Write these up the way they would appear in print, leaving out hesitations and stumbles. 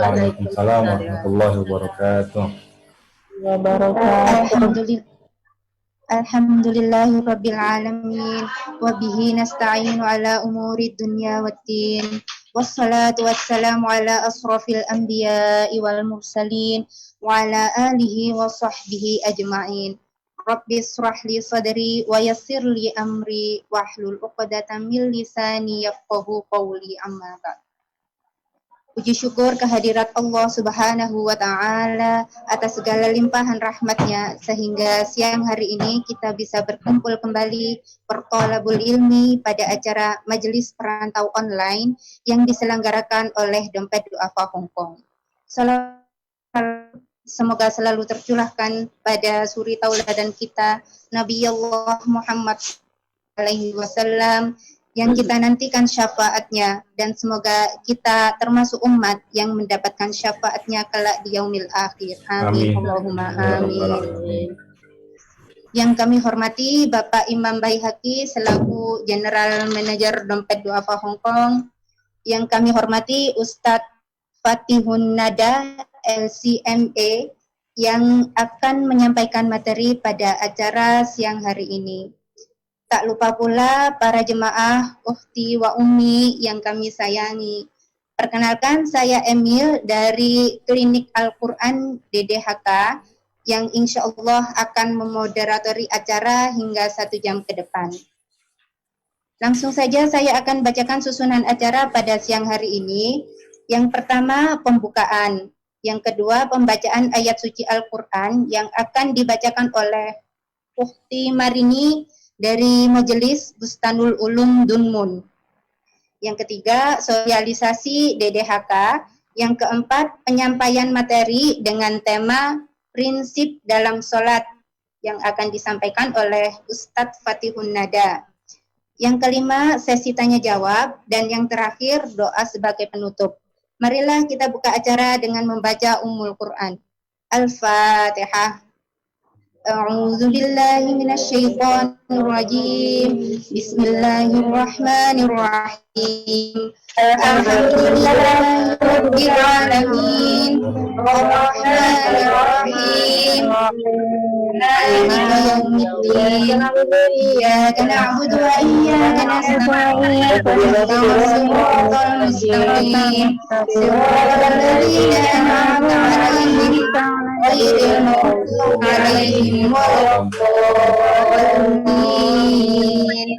Waalaikumsalam warahmatullahi wabarakatuh. Alhamdulillah. Alhamdulillahi Rabbil Alamin wa bihi nasta'inu ala umuri dunya waddin wassalatu wassalamu ala asrafil anbiya'i wal mursalin wa ala alihi wa sahbihi ajma'in. Rabbi israh li sadri wa yassir li amri wahlul 'uqdatam min lisani yafqahu qawli, amma ba'd. Puji syukur kehadirat Allah Subhanahu wa Ta'ala atas segala limpahan rahmatnya, sehingga siang hari ini kita bisa berkumpul kembali bertolabul ilmi pada acara Majelis Perantau Online yang diselenggarakan oleh Dompet Duafa Hong Kong. Semoga selalu tercurahkan pada suri tauladan kita Nabi Allah Muhammad alaihi wasallam yang kita nantikan syafaatnya, dan semoga kita termasuk umat yang mendapatkan syafaatnya kelak di yaumil akhir. Amin. Allahumma amin. Yang kami hormati Bapak Imam Baihaqi selaku General Manager Dompet Duafa Hong Kong. Yang kami hormati Ustadz Fatihun Nada LCMA yang akan menyampaikan materi pada acara siang hari ini. Tak lupa pula para jemaah, ukhti wa ummi yang kami sayangi. Perkenalkan, saya Emil dari Klinik Al-Quran DDHK yang insya Allah akan memoderatori acara hingga 1 jam ke depan. Langsung saja saya akan bacakan susunan acara pada siang hari ini. Yang pertama, pembukaan. Yang kedua, pembacaan ayat suci Al-Quran yang akan dibacakan oleh Ukhti Marini dari Majelis Bustanul Ulum Dunmun. Yang ketiga, sosialisasi DDHK. Yang keempat, penyampaian materi dengan tema prinsip dalam sholat yang akan disampaikan oleh Ustadz Fatihun Nada. Yang kelima, sesi tanya jawab, dan yang terakhir, doa sebagai penutup. Marilah kita buka acara dengan membaca Ummul Quran. Al-Fatihah. A'udzu billahi minasyaitonir rajim. Bismillahirrahmanirrahim. Alhamdulillahi rabbil alamin. Arrahmanir rahim. Maliki yaumiddin. Iyyaka na'budu wa iyyaka nasta'in. Ihdinas siratal mustaqim. Siratal ladzina an'amta 'alaihim ghairil maghdubi 'alaihim waladdallin.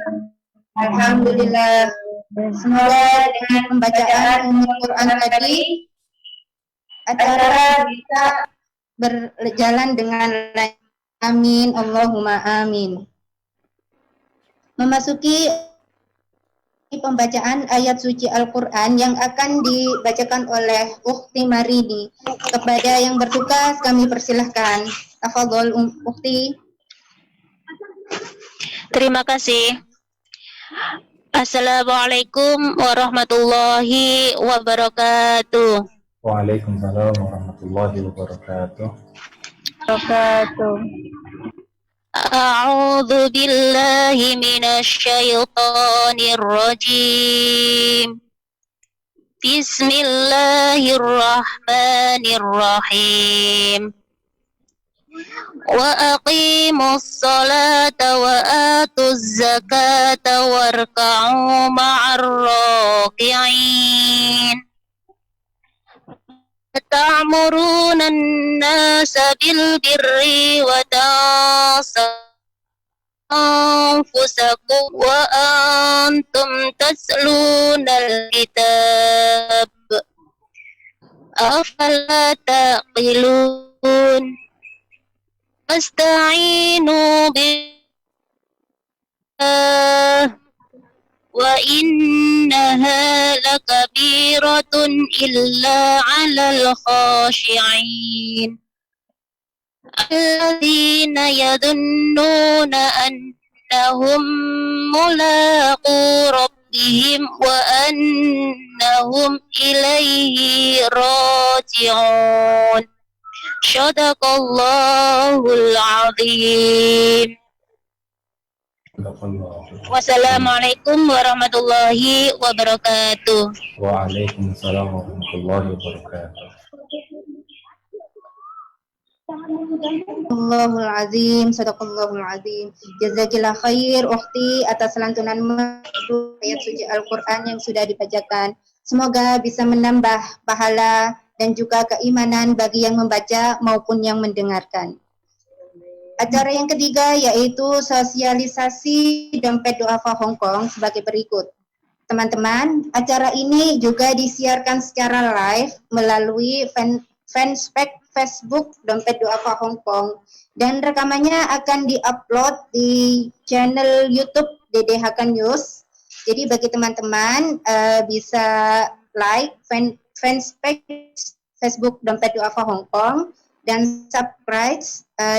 Alhamdulillah. Semoga dengan pembacaan Ummul Quran tadi acara bisa berjalan dengan lancar. Amin, Allahumma amin. Memasuki pembacaan ayat suci Al-Quran yang akan dibacakan oleh Ukhti Marini. Kepada yang bertugas kami persilahkan. Tafadhol Ukhti. Terima kasih. Assalamualaikum warahmatullahi wabarakatuh. Waalaikumsalam warahmatullahi wabarakatuh. A'udzu billahi minasyaitonir rajim. Bismillahirrahmanirrahim. Wa aqimus salata wa atuz zakata warka'u ma'ar raki'in. Ta'muruna an-nasa bil birri wa anfusakum wa antum tasluna al-kitab. Afala taqilun. Asta'inu billah wa innaha lakabiratun illa 'alal khashi'in alladzina yadunnuna annahum mulaqu rabbihim wa annahum ilaihi raji'un. Shadaqallahul azim. Wassalamualaikum warahmatullahi wabarakatuh. Waalaikumsalam warahmatullahi wabarakatuh. Allahul azim, sadaqallahul azim. Jazakillah khair ukhti atas lantunan ayat suci Al-Quran yang sudah dibacakan. Semoga bisa menambah pahala dan juga keimanan bagi yang membaca maupun yang mendengarkan. Acara yang ketiga yaitu sosialisasi dompet duafa Hongkong sebagai berikut. Teman-teman, acara ini juga disiarkan secara live melalui fanspage Facebook Dompet Duafa Hongkong dan rekamannya akan diupload di channel YouTube DDHK News. Jadi bagi teman-teman bisa like fanspage Facebook Dompet Duafa Hongkong dan subscribe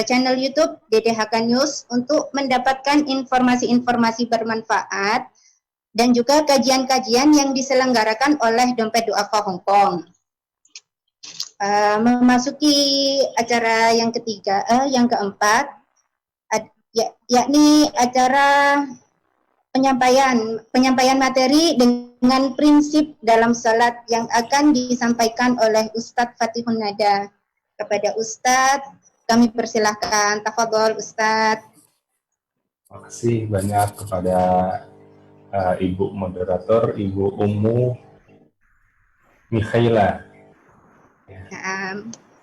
channel YouTube DDHK News untuk mendapatkan informasi-informasi bermanfaat dan juga kajian-kajian yang diselenggarakan oleh Dompet Duafa Hongkong. Memasuki acara yang ketiga, yang keempat, yakni acara penyampaian materi dengan prinsip dalam salat yang akan disampaikan oleh Ustadz Fatihun Nada. Kepada Ustadz, kami persilahkan. Tafadhol Ustadz. Terima kasih banyak kepada Ibu Moderator, Ibu Ummu Mikhaila.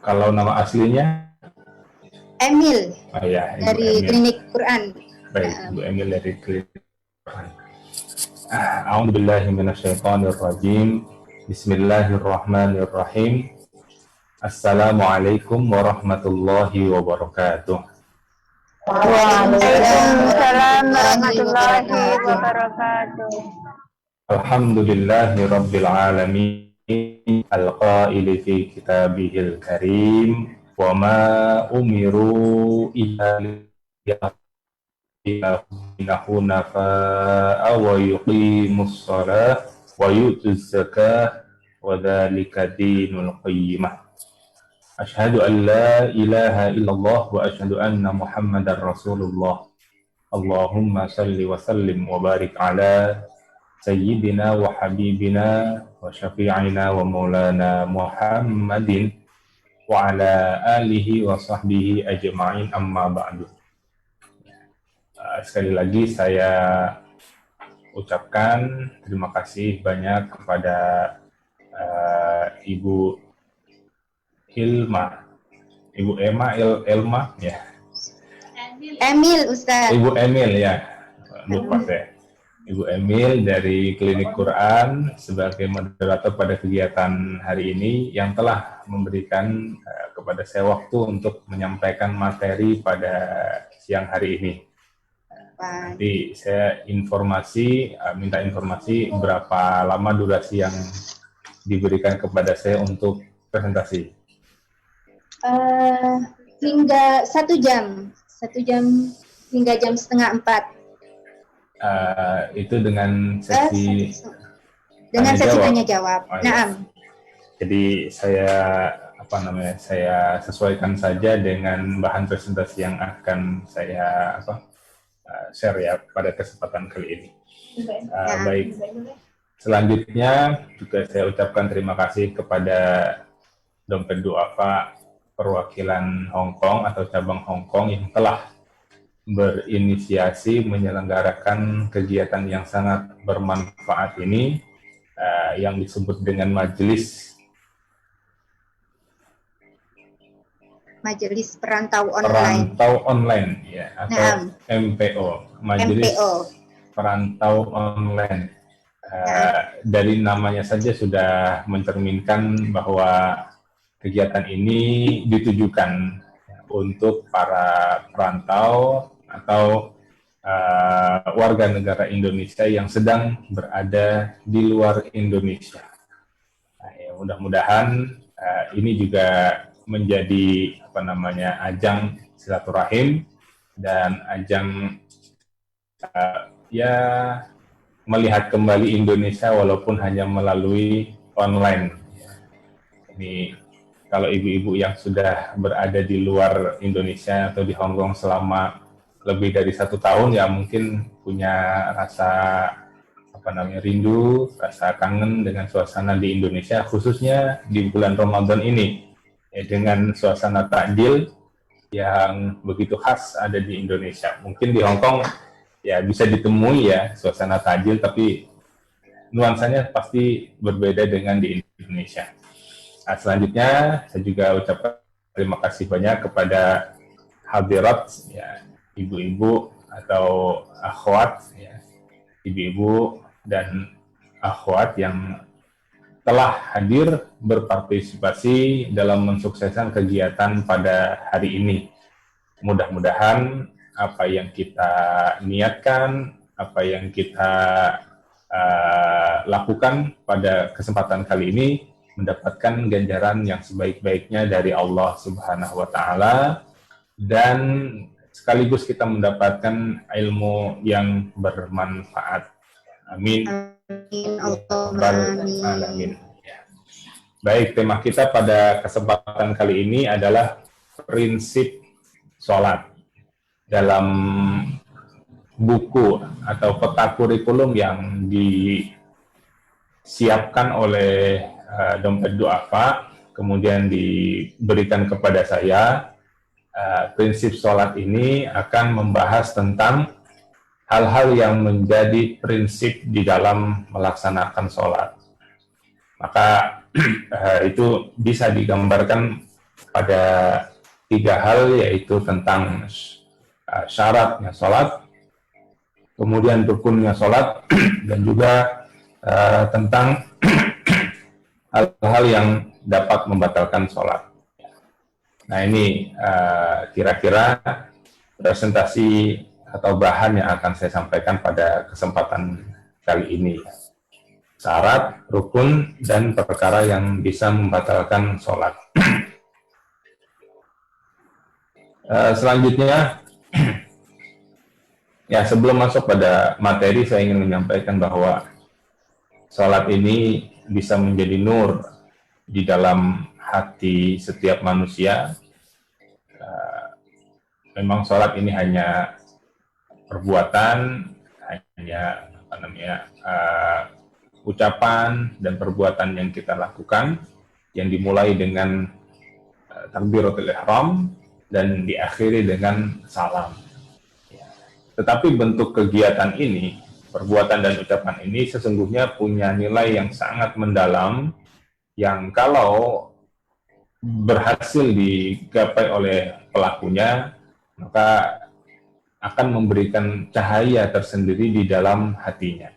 Kalau nama aslinya? Emil. Oh, ya, Ibu dari Emil. Klinik Quran. Baik, Ibu Emil dari Klinik Quran. A'udzubillahi minasyaitonirrajim. Bismillahirrahmanirrahim. Assalamualaikum warahmatullahi wabarakatuh. Waalaikumsalam warahmatullahi wabarakatuh. Alhamdulillahi rabbil alamin. Al-qaili fi kitabihil karim wa ma umiru illa liya'budu hunafa'a wa yuqimus shalah wa yutuz zakah wa dzalika dinul qayyimah. Asyhadu an la ilaha illallah wa asyhadu anna Muhammadar Rasulullah. Allahumma salli wa sallim wa barik ala Sayyidina wa Habibina wa Syafi'ina wa Maulana Muhammadin wa ala alihi wa sahbihi ajma'in amma ba'du. Sekali lagi saya ucapkan terima kasih banyak kepada Ibu Hilma, Ibu Elma ya. Emil Ustadz. Ibu Emil ya, lupa saya. Ibu Emil dari Klinik Quran sebagai moderator pada kegiatan hari ini yang telah memberikan kepada saya waktu untuk menyampaikan materi pada siang hari ini. Nanti saya minta informasi berapa lama durasi yang diberikan kepada saya untuk presentasi. Hingga 1 jam hingga jam setengah 4. Itu dengan sesi tanya jawab. Oh, ya. Jadi saya sesuaikan saja dengan bahan presentasi yang akan saya share ya pada kesempatan kali ini. Baik. Selanjutnya juga saya ucapkan terima kasih kepada Dompet Duafa perwakilan Hong Kong atau cabang Hong Kong yang telah berinisiasi menyelenggarakan kegiatan yang sangat bermanfaat ini yang disebut dengan Majelis Perantau Online ya, atau MPO, Majelis Perantau Online. Dari namanya saja sudah mencerminkan bahwa kegiatan ini ditujukan untuk para perantau atau warga negara Indonesia yang sedang berada di luar Indonesia. Nah, ya, mudah-mudahan ini juga menjadi ajang silaturahim dan ajang melihat kembali Indonesia walaupun hanya melalui online. Ini kalau ibu-ibu yang sudah berada di luar Indonesia atau di Hong Kong selama lebih dari 1 tahun ya mungkin punya rasa rindu, rasa kangen dengan suasana di Indonesia, khususnya di bulan Ramadan ini, ya, dengan suasana takjil yang begitu khas ada di Indonesia. Mungkin di Hong Kong ya bisa ditemui ya suasana takjil, tapi nuansanya pasti berbeda dengan di Indonesia. Nah, selanjutnya saya juga ucapkan terima kasih banyak kepada hadirat, ya, ibu-ibu atau akhwat, ya, ibu-ibu dan akhwat yang telah hadir berpartisipasi dalam mensukseskan kegiatan pada hari ini. Mudah-mudahan apa yang kita niatkan, apa yang kita lakukan pada kesempatan kali ini mendapatkan ganjaran yang sebaik-baiknya dari Allah Subhanahu wa Ta'ala, dan sekaligus kita mendapatkan ilmu yang bermanfaat. Amin. Amin. Allahumma amin. Ya. Baik, tema kita pada kesempatan kali ini adalah prinsip sholat. Dalam buku atau peta kurikulum yang disiapkan oleh Dompet Duafa, kemudian diberikan kepada saya, prinsip sholat ini akan membahas tentang hal-hal yang menjadi prinsip di dalam melaksanakan sholat. Maka itu bisa digambarkan pada 3 hal, yaitu tentang syaratnya sholat, kemudian rukunnya sholat, dan juga tentang hal-hal yang dapat membatalkan sholat. Nah, ini kira-kira presentasi atau bahan yang akan saya sampaikan pada kesempatan kali ini. Syarat, rukun, dan perkara yang bisa membatalkan sholat. Selanjutnya, ya, sebelum masuk pada materi, saya ingin menyampaikan bahwa sholat ini bisa menjadi nur di dalam hati setiap manusia. Memang sholat ini hanya perbuatan, hanya ucapan dan perbuatan yang kita lakukan, yang dimulai dengan takbiratul ihram dan diakhiri dengan salam. Tetapi bentuk kegiatan ini, perbuatan dan ucapan ini sesungguhnya punya nilai yang sangat mendalam, yang kalau berhasil digapai oleh pelakunya, maka akan memberikan cahaya tersendiri di dalam hatinya.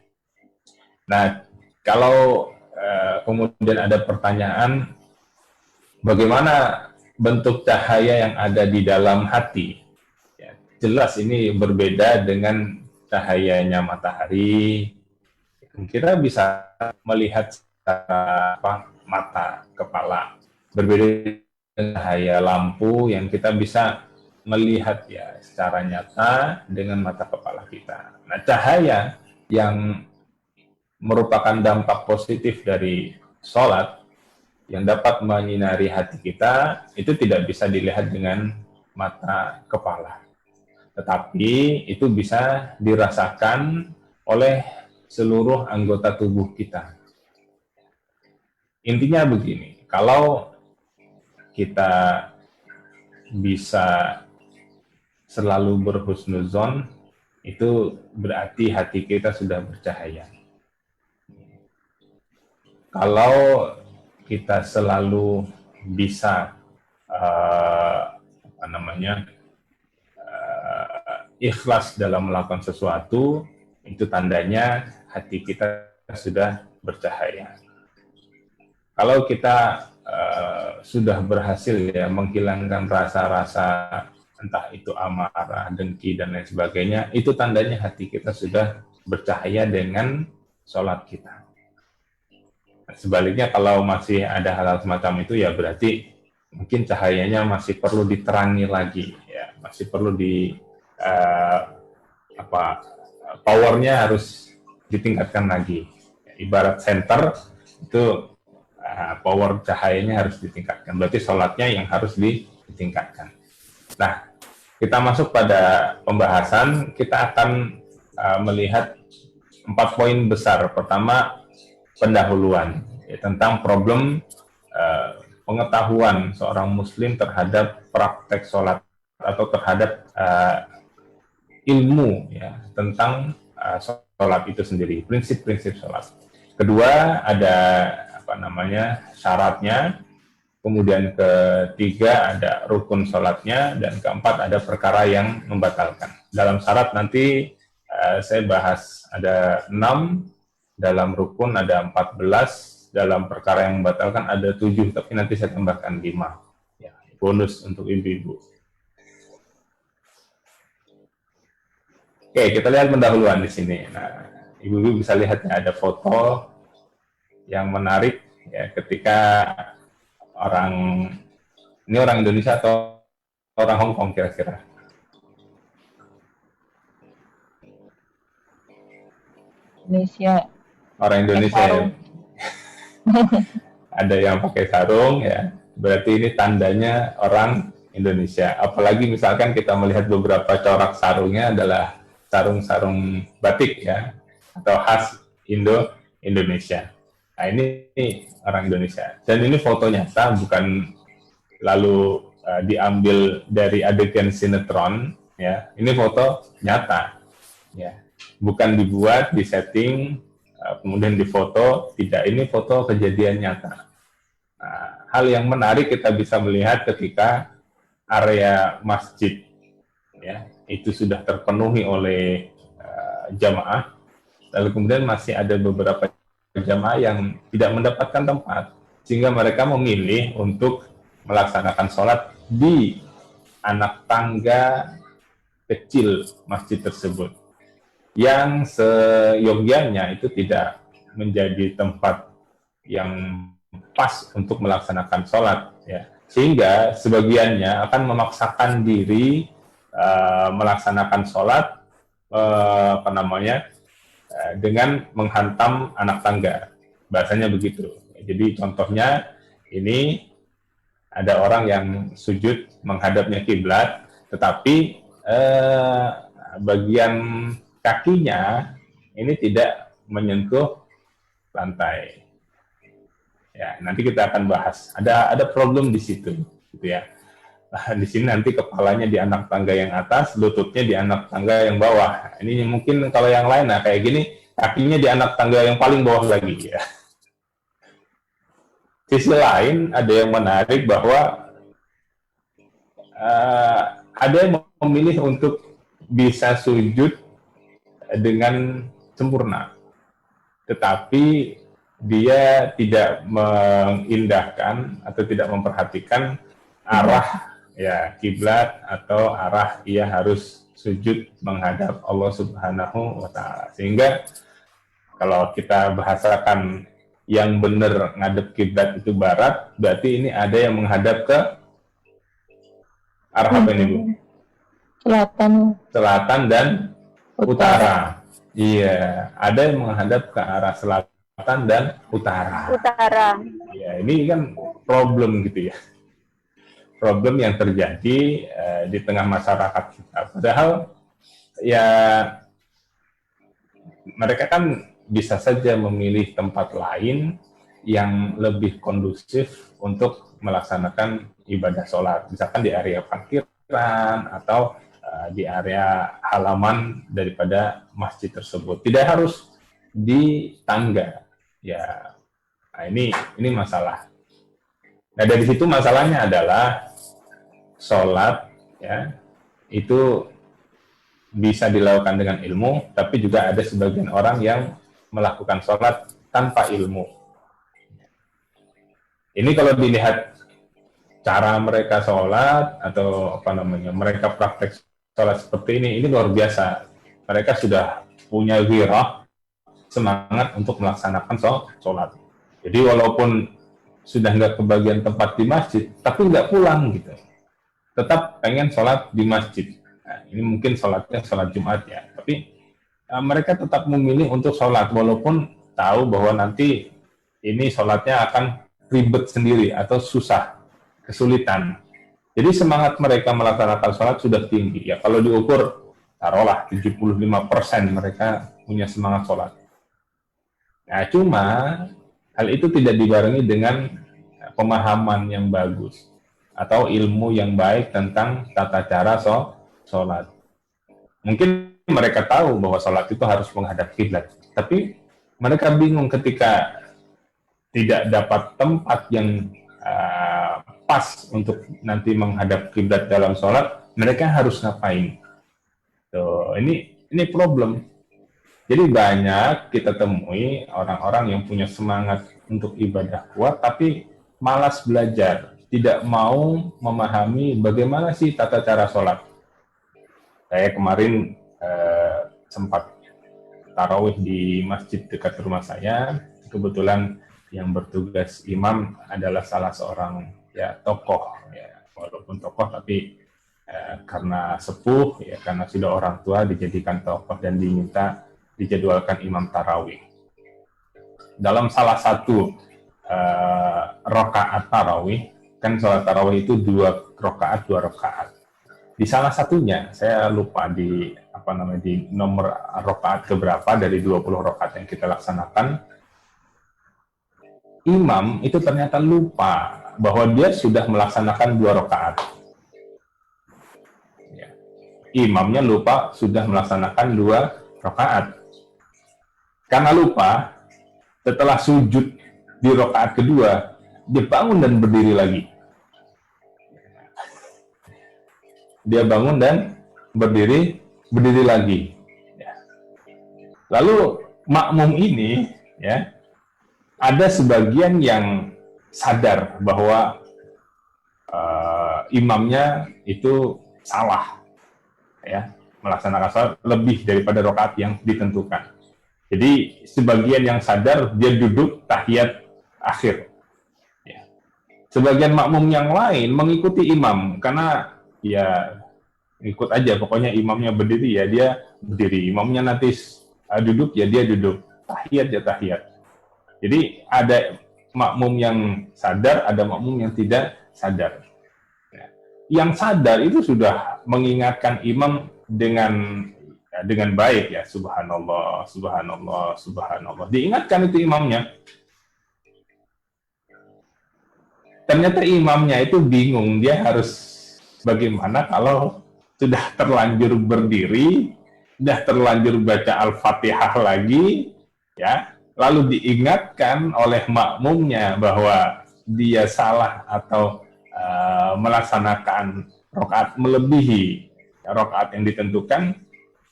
Nah, kalau kemudian ada pertanyaan, bagaimana bentuk cahaya yang ada di dalam hati? Ya, jelas ini berbeda dengan cahayanya matahari. Kita bisa melihat mata, kepala. Berbeda dengan cahaya lampu yang kita bisa melihat ya secara nyata dengan mata kepala kita. Nah, cahaya yang merupakan dampak positif dari sholat yang dapat menyinari hati kita itu tidak bisa dilihat dengan mata kepala, tetapi itu bisa dirasakan oleh seluruh anggota tubuh kita. Intinya begini, kalau kita bisa selalu berhusnuzon, itu berarti hati kita sudah bercahaya. Kalau kita selalu bisa ikhlas dalam melakukan sesuatu, itu tandanya hati kita sudah bercahaya. Kalau kita sudah berhasil ya menghilangkan rasa-rasa entah itu amarah, dengki, dan lain sebagainya, itu tandanya hati kita sudah bercahaya dengan sholat kita. Sebaliknya, kalau masih ada hal-hal semacam itu, ya berarti mungkin cahayanya masih perlu diterangi lagi, ya masih perlu powernya harus ditingkatkan lagi. Ibarat senter itu power cahayanya harus ditingkatkan. Berarti sholatnya yang harus ditingkatkan. Nah, kita masuk pada pembahasan, kita akan melihat 4 poin besar. Pertama, pendahuluan tentang problem pengetahuan seorang muslim terhadap praktek sholat atau terhadap ilmu ya tentang sholat itu sendiri, prinsip-prinsip sholat. Kedua, ada syaratnya. Kemudian ketiga ada rukun sholatnya, dan keempat ada perkara yang membatalkan. Dalam syarat nanti saya bahas ada 6, dalam rukun ada 14, dalam perkara yang membatalkan ada 7, tapi nanti saya tambahkan 5. Ya, bonus untuk ibu-ibu. Oke, kita lihat pendahuluan di sini. Nah, ibu-ibu bisa lihat ya, ada foto yang menarik ya ketika ini orang Indonesia atau orang Hong Kong kira-kira? Indonesia. Orang Indonesia ya. Ada yang pakai sarung ya, berarti ini tandanya orang Indonesia. Apalagi misalkan kita melihat beberapa corak sarungnya adalah sarung-sarung batik ya, atau khas Indonesia. Nah, ini orang Indonesia. Dan ini foto nyata, bukan lalu diambil dari adegan sinetron ya. Ini foto nyata ya. Bukan dibuat, disetting, kemudian difoto, tidak, ini foto kejadian nyata. Nah, hal yang menarik kita bisa melihat ketika area masjid ya, itu sudah terpenuhi oleh jamaah, lalu kemudian masih ada beberapa jamaah yang tidak mendapatkan tempat, sehingga mereka memilih untuk melaksanakan sholat di anak tangga kecil masjid tersebut, yang seyogyanya itu tidak menjadi tempat yang pas untuk melaksanakan sholat, ya. Sehingga sebagiannya akan memaksakan diri melaksanakan sholat dengan menghantam anak tangga, bahasanya begitu. Jadi contohnya ini ada orang yang sujud menghadapnya kiblat, tetapi bagian kakinya ini tidak menyentuh lantai. Ya, nanti kita akan bahas. Ada problem di situ, gitu ya. Nah, di sini nanti kepalanya di anak tangga yang atas, lututnya di anak tangga yang bawah. Ini mungkin kalau yang lain, nah kayak gini, kakinya di anak tangga yang paling bawah lagi. Ya. Sisi lain, ada yang menarik bahwa ada yang memilih untuk bisa sujud dengan sempurna, tetapi dia tidak mengindahkan atau tidak memperhatikan arah ya kiblat atau arah ia harus sujud menghadap Allah Subhanahu wa Ta'ala. Sehingga kalau kita bahasakan yang benar ngadep kiblat itu barat, berarti ini ada yang menghadap ke arah apa ini, Bu? Selatan dan utara. Iya, ada yang menghadap ke arah selatan dan utara. Ya, ini kan problem gitu ya. Problem yang terjadi di tengah masyarakat kita. Padahal ya mereka kan bisa saja memilih tempat lain yang lebih kondusif untuk melaksanakan ibadah sholat. Misalkan di area parkiran atau di area halaman daripada masjid tersebut. Tidak harus di tangga. Ya, nah ini masalah. Nah, dari situ masalahnya adalah sholat ya itu bisa dilakukan dengan ilmu, tapi juga ada sebagian orang yang melakukan sholat tanpa ilmu. Ini kalau dilihat cara mereka sholat atau mereka praktek sholat seperti ini luar biasa. Mereka sudah punya ghirah, semangat untuk melaksanakan sholat. Jadi walaupun sudah nggak kebagian tempat di masjid, tapi nggak pulang gitu. Tetap pengen sholat di masjid. Nah, ini mungkin sholatnya sholat Jumat ya, tapi mereka tetap memilih untuk sholat walaupun tahu bahwa nanti ini sholatnya akan ribet sendiri atau susah, kesulitan. Jadi semangat mereka melaksanakan sholat sudah tinggi. Ya kalau diukur, taruhlah 75% mereka punya semangat sholat. Nah, cuma hal itu tidak dibarengi dengan pemahaman yang bagus atau ilmu yang baik tentang tata cara sholat. Mungkin mereka tahu bahwa sholat itu harus menghadap kiblat, tapi mereka bingung ketika tidak dapat tempat yang pas untuk nanti menghadap kiblat dalam sholat, mereka harus ngapain? Tuh, ini problem. Jadi banyak kita temui orang-orang yang punya semangat untuk ibadah kuat, tapi malas belajar, tidak mau memahami bagaimana sih tata cara sholat. Saya kemarin sempat tarawih di masjid dekat rumah saya. Kebetulan yang bertugas imam adalah salah seorang ya tokoh, ya, walaupun tokoh tapi karena sepuh, ya karena sudah orang tua dijadikan tokoh dan diminta dijadwalkan imam tarawih. Dalam salah satu rakaat tarawih, kan sholat tarawih itu 2 rakaat. Di salah satunya, saya lupa di nomor rakaat keberapa dari 20 rakaat yang kita laksanakan, imam itu ternyata lupa bahwa dia sudah melaksanakan 2 rakaat. Ya. Imamnya lupa sudah melaksanakan 2 rakaat. Karena lupa, setelah sujud di rakaat kedua, dia bangun dan berdiri lagi. Dia bangun dan berdiri lagi. Ya. Lalu makmum ini, ya, ada sebagian yang sadar bahwa imamnya itu salah, ya, melaksanakan salat lebih daripada rakaat yang ditentukan. Jadi sebagian yang sadar dia duduk tahiyat akhir. Ya. Sebagian makmum yang lain mengikuti imam karena ya ikut aja, pokoknya imamnya berdiri ya dia berdiri, imamnya nanti duduk ya dia duduk, tahiyat ya tahiyat. Jadi ada makmum yang sadar, ada makmum yang tidak sadar. Ya. Yang sadar itu sudah mengingatkan imam dengan baik, ya, subhanallah, subhanallah, subhanallah. Diingatkan itu imamnya. Ternyata imamnya itu bingung, dia harus bagaimana kalau sudah terlanjur berdiri, sudah terlanjur baca Al-Fatihah lagi, ya, lalu diingatkan oleh makmumnya bahwa dia salah atau melaksanakan rakaat melebihi rakaat yang ditentukan.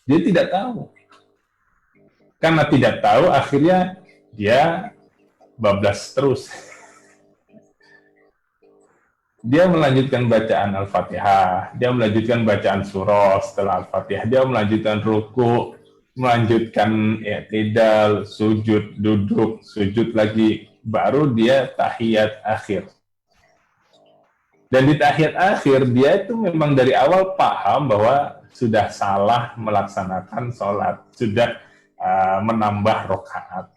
Dia tidak tahu. Karena tidak tahu, akhirnya dia bablas terus. Dia melanjutkan bacaan Al-Fatihah, dia melanjutkan bacaan surah setelah Al-Fatihah, dia melanjutkan ruku, melanjutkan i'tidal, sujud, duduk, sujud lagi, baru dia tahiyat akhir. Dan di tahiyat akhir, dia itu memang dari awal paham bahwa sudah salah melaksanakan sholat, sudah menambah rakaat.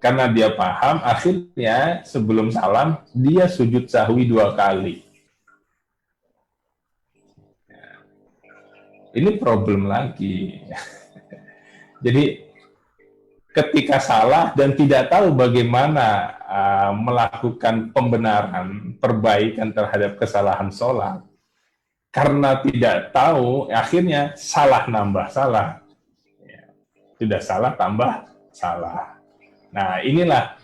Karena dia paham, akhirnya sebelum salam, dia sujud sahwi 2 kali. Ini problem lagi. Jadi, ketika salah dan tidak tahu bagaimana melakukan pembenaran, perbaikan terhadap kesalahan sholat, karena tidak tahu, akhirnya salah nambah salah. Sudah salah tambah salah. Nah, inilah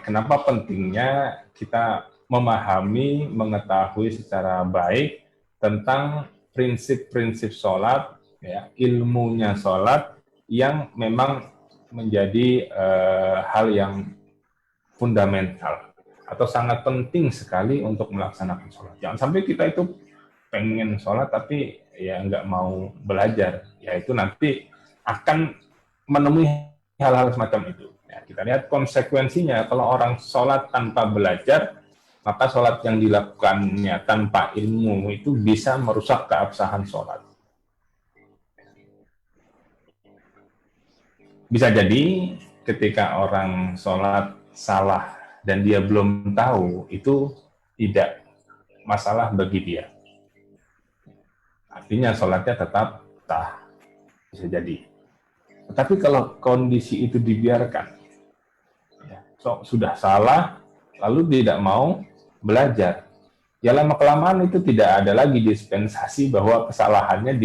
kenapa pentingnya kita memahami, mengetahui secara baik tentang prinsip-prinsip sholat, ya, ilmunya sholat yang memang menjadi hal yang fundamental atau sangat penting sekali untuk melaksanakan sholat. Jangan sampai kita itu pengen sholat tapi ya nggak mau belajar, ya itu nanti akan menemui hal-hal semacam itu. Ya, kita lihat konsekuensinya kalau orang sholat tanpa belajar, maka sholat yang dilakukannya tanpa ilmu itu bisa merusak keabsahan sholat. Bisa jadi ketika orang sholat salah dan dia belum tahu, itu tidak masalah bagi dia. Artinya sholatnya tetap sah, bisa jadi. Tetapi kalau kondisi itu dibiarkan, ya, sudah salah, lalu tidak mau belajar, ya lama-kelamaan itu tidak ada lagi dispensasi bahwa kesalahannya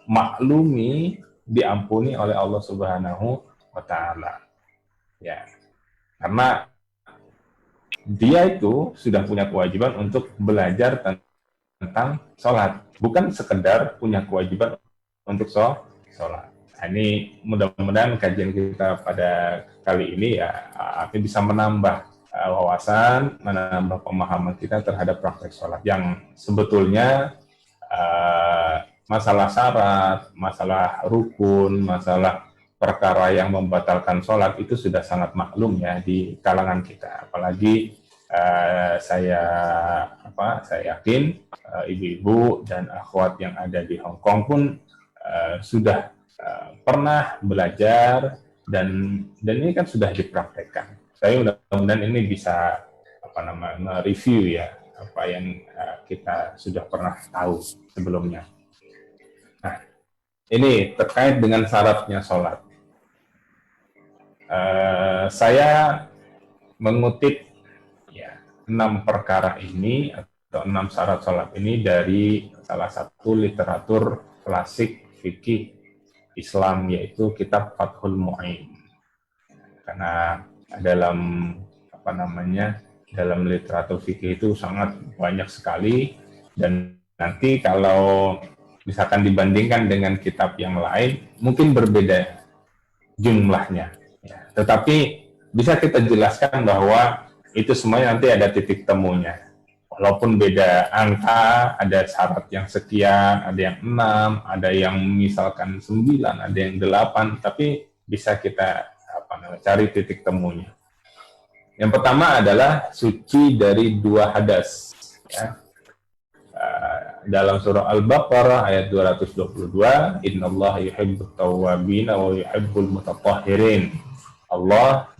maklumi, diampuni oleh Allah Subhanahu wa Ta'ala. Ya, karena dia itu sudah punya kewajiban untuk belajar tentang sholat, bukan sekedar punya kewajiban untuk sholat. Nah, ini mudah-mudahan kajian kita pada kali ini ya bisa menambah wawasan, menambah pemahaman kita terhadap praktek sholat yang sebetulnya masalah syarat, masalah rukun, masalah perkara yang membatalkan sholat itu sudah sangat maklum ya di kalangan kita. Apalagi saya yakin ibu-ibu dan akhwat yang ada di Hong Kong pun sudah pernah belajar dan ini kan sudah dipraktekkan. Saya mudah-mudahan ini bisa mereview ya apa yang kita sudah pernah tahu sebelumnya. Nah, ini terkait dengan syaratnya sholat. Saya mengutip ya 6 perkara ini atau 6 syarat sholat ini dari salah satu literatur klasik fikih Islam, yaitu kitab Fathul Mu'in. Karena dalam dalam literatur fikih itu sangat banyak sekali, dan nanti kalau misalkan dibandingkan dengan kitab yang lain mungkin berbeda jumlahnya ya. Tetapi bisa kita jelaskan bahwa itu semuanya nanti ada titik temunya. Walaupun beda angka, ada syarat yang sekian, ada yang 6, ada yang misalkan 9, ada yang 8, tapi bisa kita cari titik temunya. Yang pertama adalah suci dari 2 hadas. Ya. Dalam surah Al-Baqarah ayat 222, Innallaha yuhibbut tawwabina wa yuhibbul mutatahhirin. Allah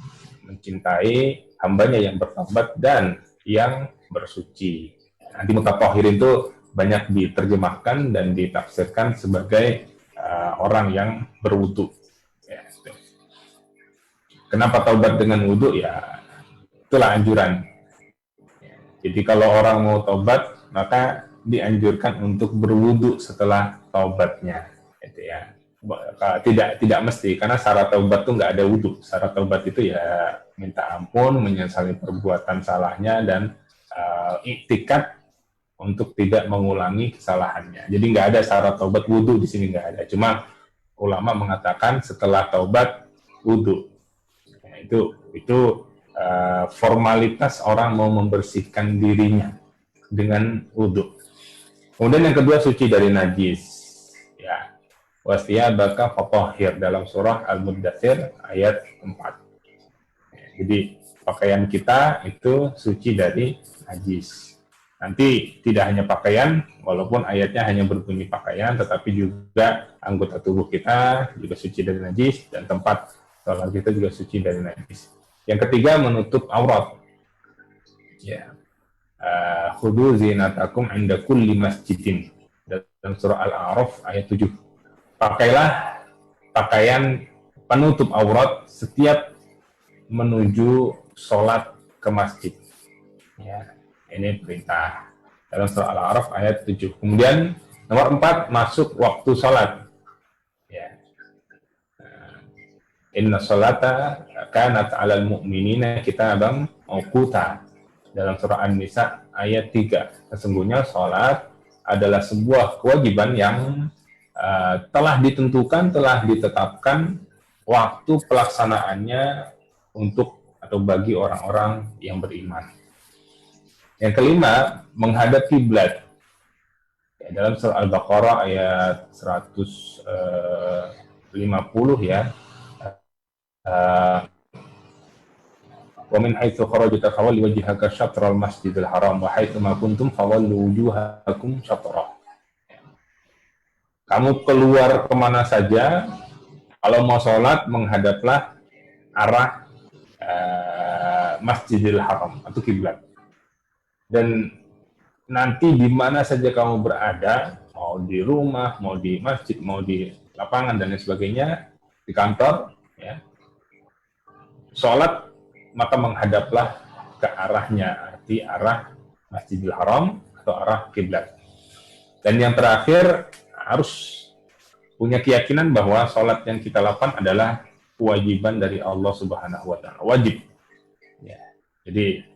mencintai hambanya yang bertaubat dan yang bersuci. Nanti mutatahhirin itu banyak diterjemahkan dan ditafsirkan sebagai orang yang berwudu. Ya, kenapa taubat dengan wudu? Ya, itulah anjuran. Jadi kalau orang mau taubat, maka dianjurkan untuk berwudu setelah taubatnya. Gitu ya. Tidak mesti, karena syarat taubat itu nggak ada wudu. Syarat taubat itu ya minta ampun, menyesali perbuatan salahnya, dan iktikad untuk tidak mengulangi kesalahannya. Jadi nggak ada syarat taubat wudu di sini, nggak ada. Cuma ulama mengatakan setelah taubat wudu. Nah, itu formalitas orang mau membersihkan dirinya dengan wudu. Kemudian yang kedua, suci dari najis. Ya, wasiyabaka fatahhir dalam surah Al-Muddatsir ayat 4. Jadi pakaian kita itu suci dari najis. Nanti tidak hanya pakaian, walaupun ayatnya hanya berbunyi pakaian, tetapi juga anggota tubuh kita juga suci dari najis, dan tempat sholat kita juga suci dari najis. Yang ketiga, menutup aurat. Ya. Khudu zinatakum inda kulli masjidin. Dalam surah Al-A'raf ayat 7. Pakailah pakaian penutup aurat setiap menuju sholat ke masjid. Ya. Ini perintah dalam surah Al-A'raf ayat 7. Kemudian nomor 4, masuk waktu sholat. Ya. Inna sholata kanat 'alal mu'minina kitaban mawquta. Dalam surah An-Nisa ayat 3. Sesungguhnya sholat adalah sebuah kewajiban yang telah ditentukan, telah ditetapkan waktu pelaksanaannya untuk atau bagi orang-orang yang beriman. Yang kelima, menghadap kiblat. Ya, dalam surah Al-Baqarah ayat 150 ya. Wa min haitsu kharajta fawalli wajhaka syatral masjidil haram wa haitsu ma kuntum fawallu wujuhakum syatrah. Kamu keluar kemana saja, kalau mau sholat menghadaplah arah Masjidil Haram atau kiblat. Dan nanti di mana saja kamu berada, mau di rumah, mau di masjid, mau di lapangan dan lain sebagainya, di kantor, ya, sholat maka menghadaplah ke arahnya, arti arah Masjidil Haram atau arah kiblat. Dan yang terakhir, harus punya keyakinan bahwa sholat yang kita lakukan adalah kewajiban dari Allah Subhanahu wa Ta'ala, wajib. Ya. Jadi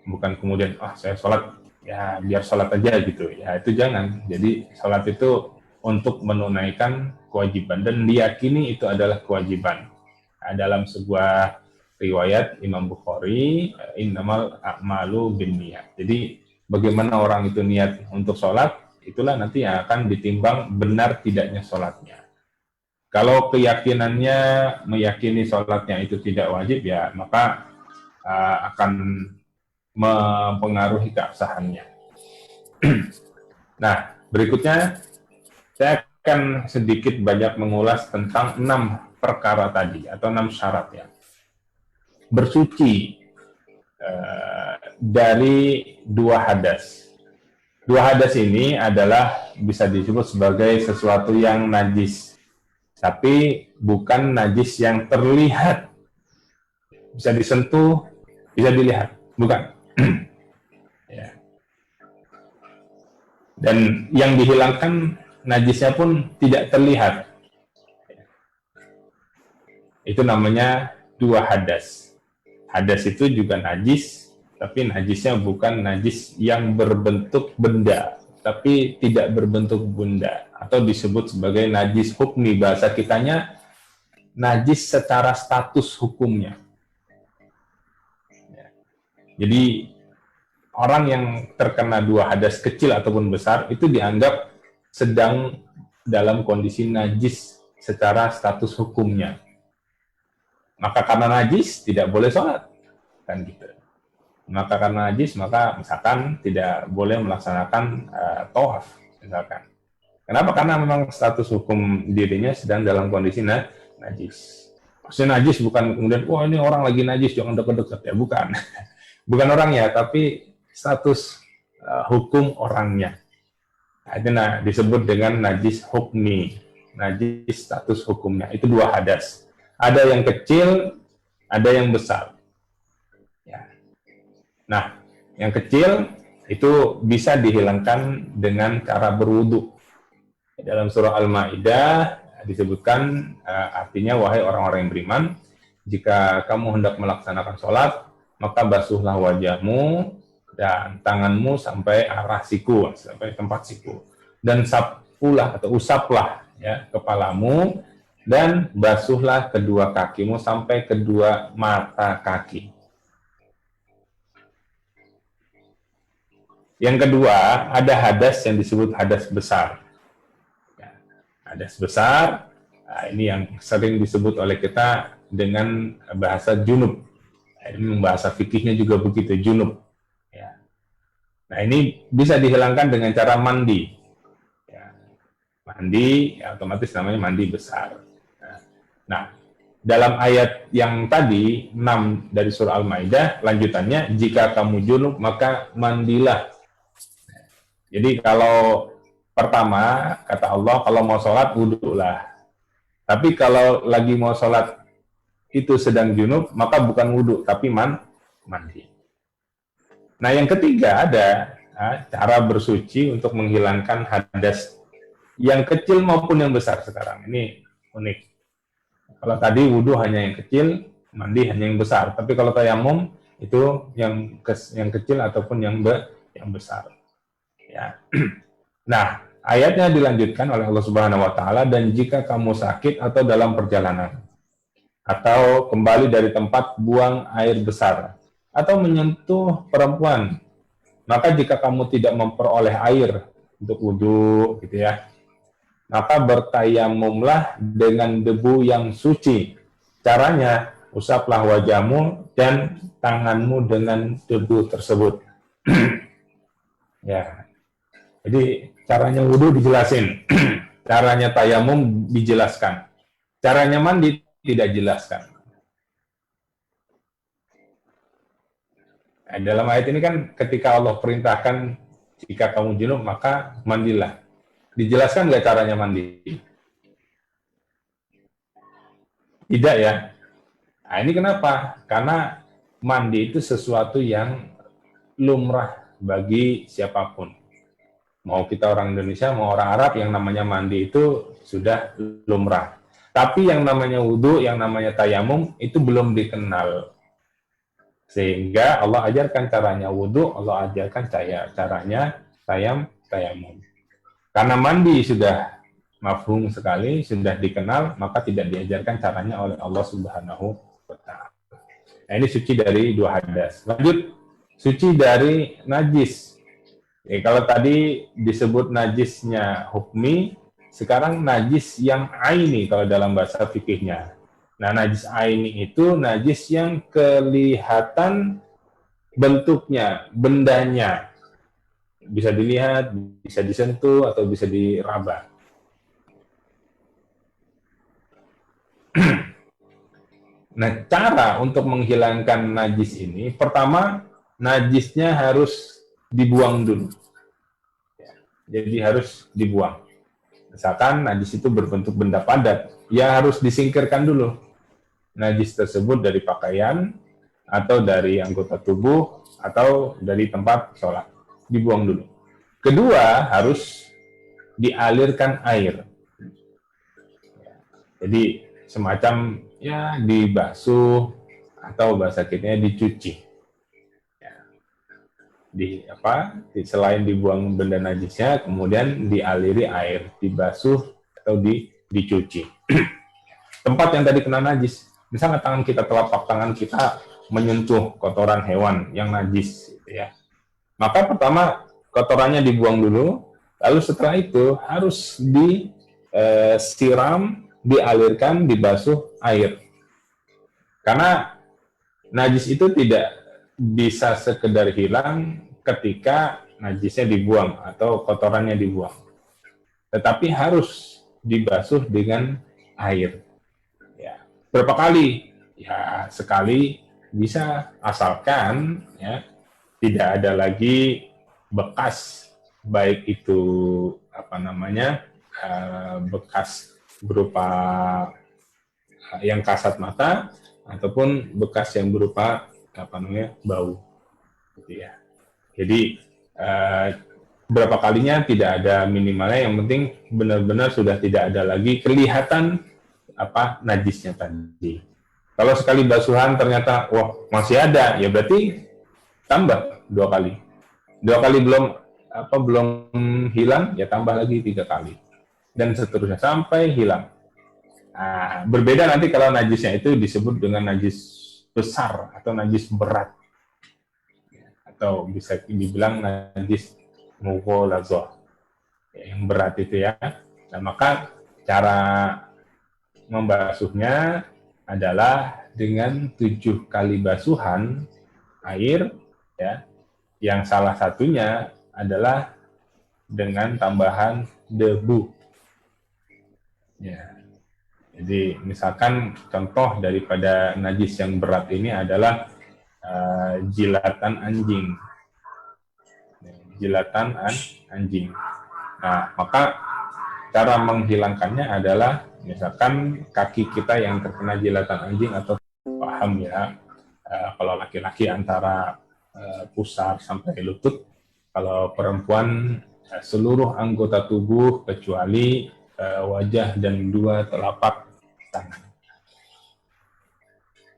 bukan kemudian saya sholat ya biar sholat aja gitu, ya itu jangan. Jadi sholat itu untuk menunaikan kewajiban dan diyakini itu adalah kewajiban. Nah, dalam sebuah riwayat Imam Bukhari, innamal a'malu binniyat. Jadi bagaimana orang itu niat untuk sholat, itulah nanti yang akan ditimbang benar tidaknya sholatnya. Kalau keyakinannya meyakini sholatnya itu tidak wajib, ya maka akan mempengaruhi keabsahannya. Nah, berikutnya saya akan sedikit banyak mengulas tentang 6 perkara tadi atau 6 syarat ya. Bersuci dari 2 hadas. 2 hadas ini adalah bisa disebut sebagai sesuatu yang najis, tapi bukan najis yang terlihat, bisa disentuh, bisa dilihat, bukan. Ya. Dan yang dihilangkan najisnya pun tidak terlihat. Itu namanya 2 hadas. Hadas itu juga najis, tapi najisnya bukan najis yang berbentuk benda, tapi tidak berbentuk benda, atau disebut sebagai najis hukmi. Bahasa kitanya najis secara status hukumnya. Ya. Jadi orang yang terkena 2 hadas kecil ataupun besar itu dianggap sedang dalam kondisi najis secara status hukumnya. Maka karena najis tidak boleh sholat, kan gitu. Maka karena najis maka misalkan tidak boleh melaksanakan tawaf, misalkan. Kenapa? Karena memang status hukum dirinya sedang dalam kondisi najis. Maksudnya najis bukan kemudian ini orang lagi najis jangan dekat-dekat, ya bukan. Bukan orangnya, tapi status hukum orangnya. Itu disebut dengan najis hukmi, najis status hukumnya. Itu 2 hadas. Ada yang kecil, ada yang besar. Ya. Nah, yang kecil itu bisa dihilangkan dengan cara berwudu. Dalam surah Al-Maidah disebutkan artinya, wahai orang-orang yang beriman, jika kamu hendak melaksanakan sholat, maka basuhlah wajahmu dan tanganmu sampai arah siku, sampai tempat siku, dan sapulah atau usaplah ya kepalamu, dan basuhlah kedua kakimu sampai kedua mata kaki. Yang kedua, ada hadas yang disebut hadas besar. Ya, hadas besar, ini yang sering disebut oleh kita dengan bahasa junub. Ini bahasa fikihnya juga begitu, junub. Ya. Nah, ini bisa dihilangkan dengan cara mandi. Ya. Mandi, ya, otomatis namanya mandi besar. Nah, dalam ayat yang tadi, 6 dari surah Al-Maidah, lanjutannya, jika kamu junub, maka mandilah. Jadi kalau pertama, kata Allah, kalau mau sholat, wudulah. Tapi kalau lagi mau sholat, itu sedang junub, maka bukan wudu, tapi mandi. Nah, yang ketiga ada cara bersuci untuk menghilangkan hadas yang kecil maupun yang besar sekarang. Ini unik. Kalau tadi wudu hanya yang kecil, mandi hanya yang besar. Tapi kalau tayamum itu yang kecil ataupun yang besar. Ya. Nah, ayatnya dilanjutkan oleh Allah Subhanahu wa taala, dan jika kamu sakit atau dalam perjalanan atau kembali dari tempat buang air besar atau menyentuh perempuan, maka jika kamu tidak memperoleh air untuk wudu gitu ya, maka bertayamumlah dengan debu yang suci. Caranya, usaplah wajahmu dan tanganmu dengan debu tersebut. Ya. Jadi caranya wudu dijelasin, caranya tayamum dijelaskan, caranya mandi tidak jelaskan. Nah, dalam ayat ini kan ketika Allah perintahkan jika kamu junub maka mandilah. Dijelaskan nggak caranya mandi? Tidak ya. Nah, ini kenapa? Karena mandi itu sesuatu yang lumrah bagi siapapun. Mau kita orang Indonesia, mau orang Arab, yang namanya mandi itu sudah lumrah. Tapi yang namanya wudhu, yang namanya tayamum, itu belum dikenal. Sehingga Allah ajarkan caranya wudhu, Allah ajarkan caranya tayamum. Karena mandi sudah mafhum sekali, sudah dikenal, maka tidak diajarkan caranya oleh Allah Subhanahu wa Ta'ala. Nah, ini suci dari dua hadas. Lanjut, suci dari najis. Kalau tadi disebut najisnya hukmi, sekarang najis yang aini kalau dalam bahasa fikihnya. Nah, najis aini itu najis yang kelihatan bentuknya, bendanya. Bisa dilihat, bisa disentuh, atau bisa diraba. Nah, cara untuk menghilangkan najis ini, pertama, najisnya harus dibuang dulu. Jadi harus dibuang. Misalkan najis itu berbentuk benda padat, ya harus disingkirkan dulu. Najis tersebut dari pakaian, atau dari anggota tubuh, atau dari tempat sholat. Dibuang dulu. Kedua, harus dialirkan air. Jadi semacam ya dibasuh, atau bahasa kitanya dicuci. Selain dibuang benda najisnya, kemudian dialiri air, dibasuh atau dicuci. Tempat yang tadi kena najis, misalnya tangan kita, telapak tangan kita menyentuh kotoran hewan yang najis, gitu ya. Maka pertama kotorannya dibuang dulu, lalu setelah itu harus disiram, dialirkan, dibasuh air. Karena najis itu tidak bisa sekedar hilang ketika najisnya dibuang atau kotorannya dibuang. Tetapi harus dibasuh dengan air. Ya. Berapa kali? Ya, sekali bisa, asalkan ya tidak ada lagi bekas, baik itu bekas berupa yang kasat mata ataupun bekas yang berupa bau, gitu ya. Jadi berapa kalinya tidak ada minimalnya, yang penting benar-benar sudah tidak ada lagi kelihatan najisnya tadi. Kalau sekali basuhan ternyata masih ada, ya berarti tambah 2 kali. 2 kali belum hilang, ya tambah lagi 3 kali. Dan seterusnya sampai hilang. Nah, berbeda nanti kalau najisnya itu disebut dengan najis besar atau najis berat, atau bisa dibilang najis mughaladzah, yang berat itu ya. Nah, maka cara membasuhnya adalah dengan 7 kali basuhan air, ya, yang salah satunya adalah dengan tambahan debu. Ya. Jadi misalkan contoh daripada najis yang berat ini adalah jilatan anjing. Jilatan anjing. Nah, maka cara menghilangkannya adalah misalkan kaki kita yang terkena jilatan anjing, atau paham ya, kalau laki-laki antara pusar sampai lutut, kalau perempuan seluruh anggota tubuh kecuali wajah dan 2 telapak tangan.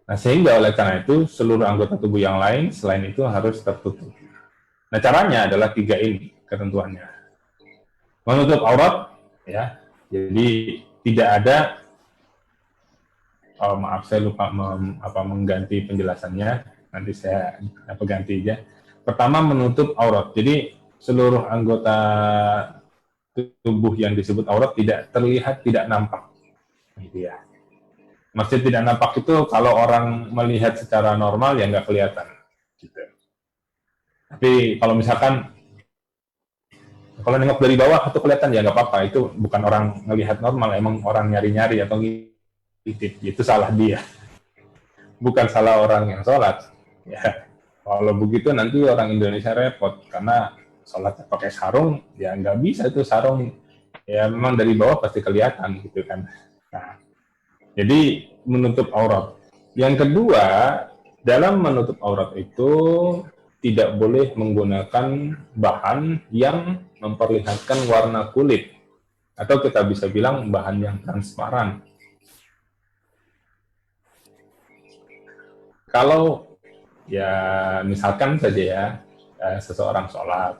Nah, sehingga oleh karena itu seluruh anggota tubuh yang lain selain itu harus tertutup. Nah, caranya adalah 3 ini ketentuannya. Menutup aurat, ya. Jadi tidak ada, maaf saya lupa mengganti penjelasannya. Nanti saya ganti aja. Pertama, menutup aurat. Jadi seluruh anggota tubuh yang disebut aurat tidak terlihat, tidak nampak, gitu ya. Maksud tidak nampak itu kalau orang melihat secara normal ya nggak kelihatan, gitu. Tapi kalau misalkan kalau nengok dari bawah itu kelihatan, ya nggak apa-apa, itu bukan orang melihat normal, emang orang nyari-nyari atau ngintip, itu salah dia, bukan salah orang yang sholat, ya. Kalau begitu nanti orang Indonesia repot karena sholatnya pakai sarung, ya nggak bisa itu sarung. Ya memang dari bawah pasti kelihatan gitu kan. Nah, jadi menutup aurat. Yang kedua, dalam menutup aurat itu tidak boleh menggunakan bahan yang memperlihatkan warna kulit, atau kita bisa bilang bahan yang transparan. Kalau ya misalkan saja ya, seseorang sholat,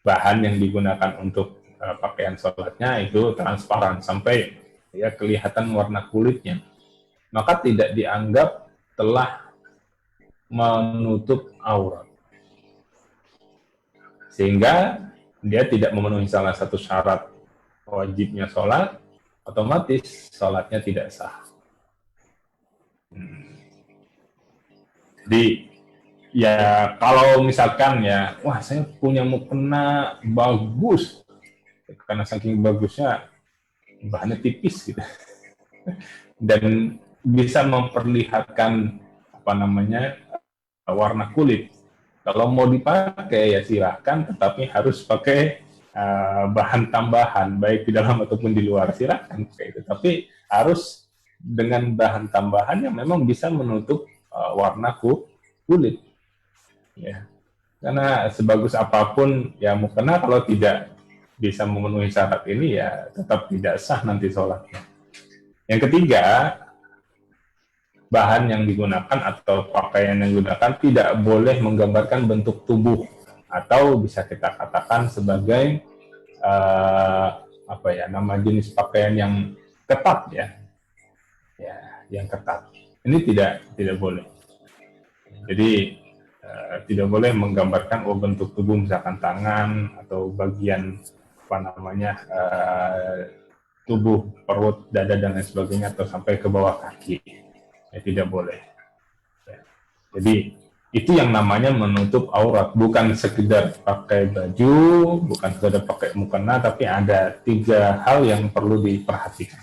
bahan yang digunakan untuk pakaian sholatnya itu transparan sampai ya kelihatan warna kulitnya, maka tidak dianggap telah menutup aurat, sehingga dia tidak memenuhi salah satu syarat wajibnya sholat, otomatis sholatnya tidak sah. Jadi ya kalau misalkan ya, wah saya punya mukena bagus, karena saking bagusnya bahannya tipis gitu, dan bisa memperlihatkan apa namanya warna kulit. Kalau mau dipakai ya silahkan, tetapi harus pakai bahan tambahan, baik di dalam ataupun di luar, silahkan pakai itu. Tapi harus dengan bahan tambahan yang memang bisa menutup warna kulit. Ya, karena sebagus apapun ya mukena kalau tidak bisa memenuhi syarat ini ya tetap tidak sah nanti sholatnya. Yang ketiga, bahan yang digunakan atau pakaian yang digunakan tidak boleh menggambarkan bentuk tubuh, atau bisa kita katakan sebagai apa ya, nama jenis pakaian yang ketat ya, yang ketat. Ini tidak boleh. Jadi tidak boleh menggambarkan bentuk tubuh, misalkan tangan atau bagian apa namanya tubuh, perut, dada dan lain sebagainya, atau sampai ke bawah kaki. Ya, tidak boleh. Ya. Jadi itu yang namanya menutup aurat, bukan sekedar pakai baju, bukan sekedar pakai mukena, tapi ada 3 hal yang perlu diperhatikan.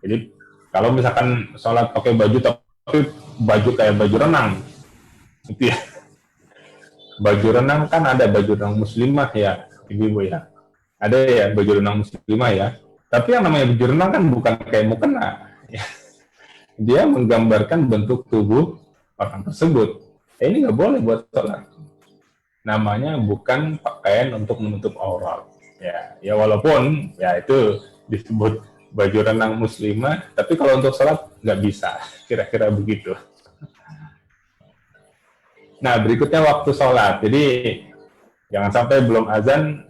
Jadi kalau misalkan sholat pakai baju, tapi baju kayak baju renang, gitu ya. Baju renang kan ada baju renang muslimah ya, ibu-ibu ya. Ada ya baju renang muslimah ya. Tapi yang namanya baju renang kan bukan kayak mukena. Ya. Dia menggambarkan bentuk tubuh orang tersebut. Ini nggak boleh buat sholat. Namanya bukan pakaian untuk menutup aurat. Ya walaupun ya itu disebut baju renang muslimah, tapi kalau untuk sholat nggak bisa. Kira-kira begitu. Nah, berikutnya waktu sholat. Jadi jangan sampai belum azan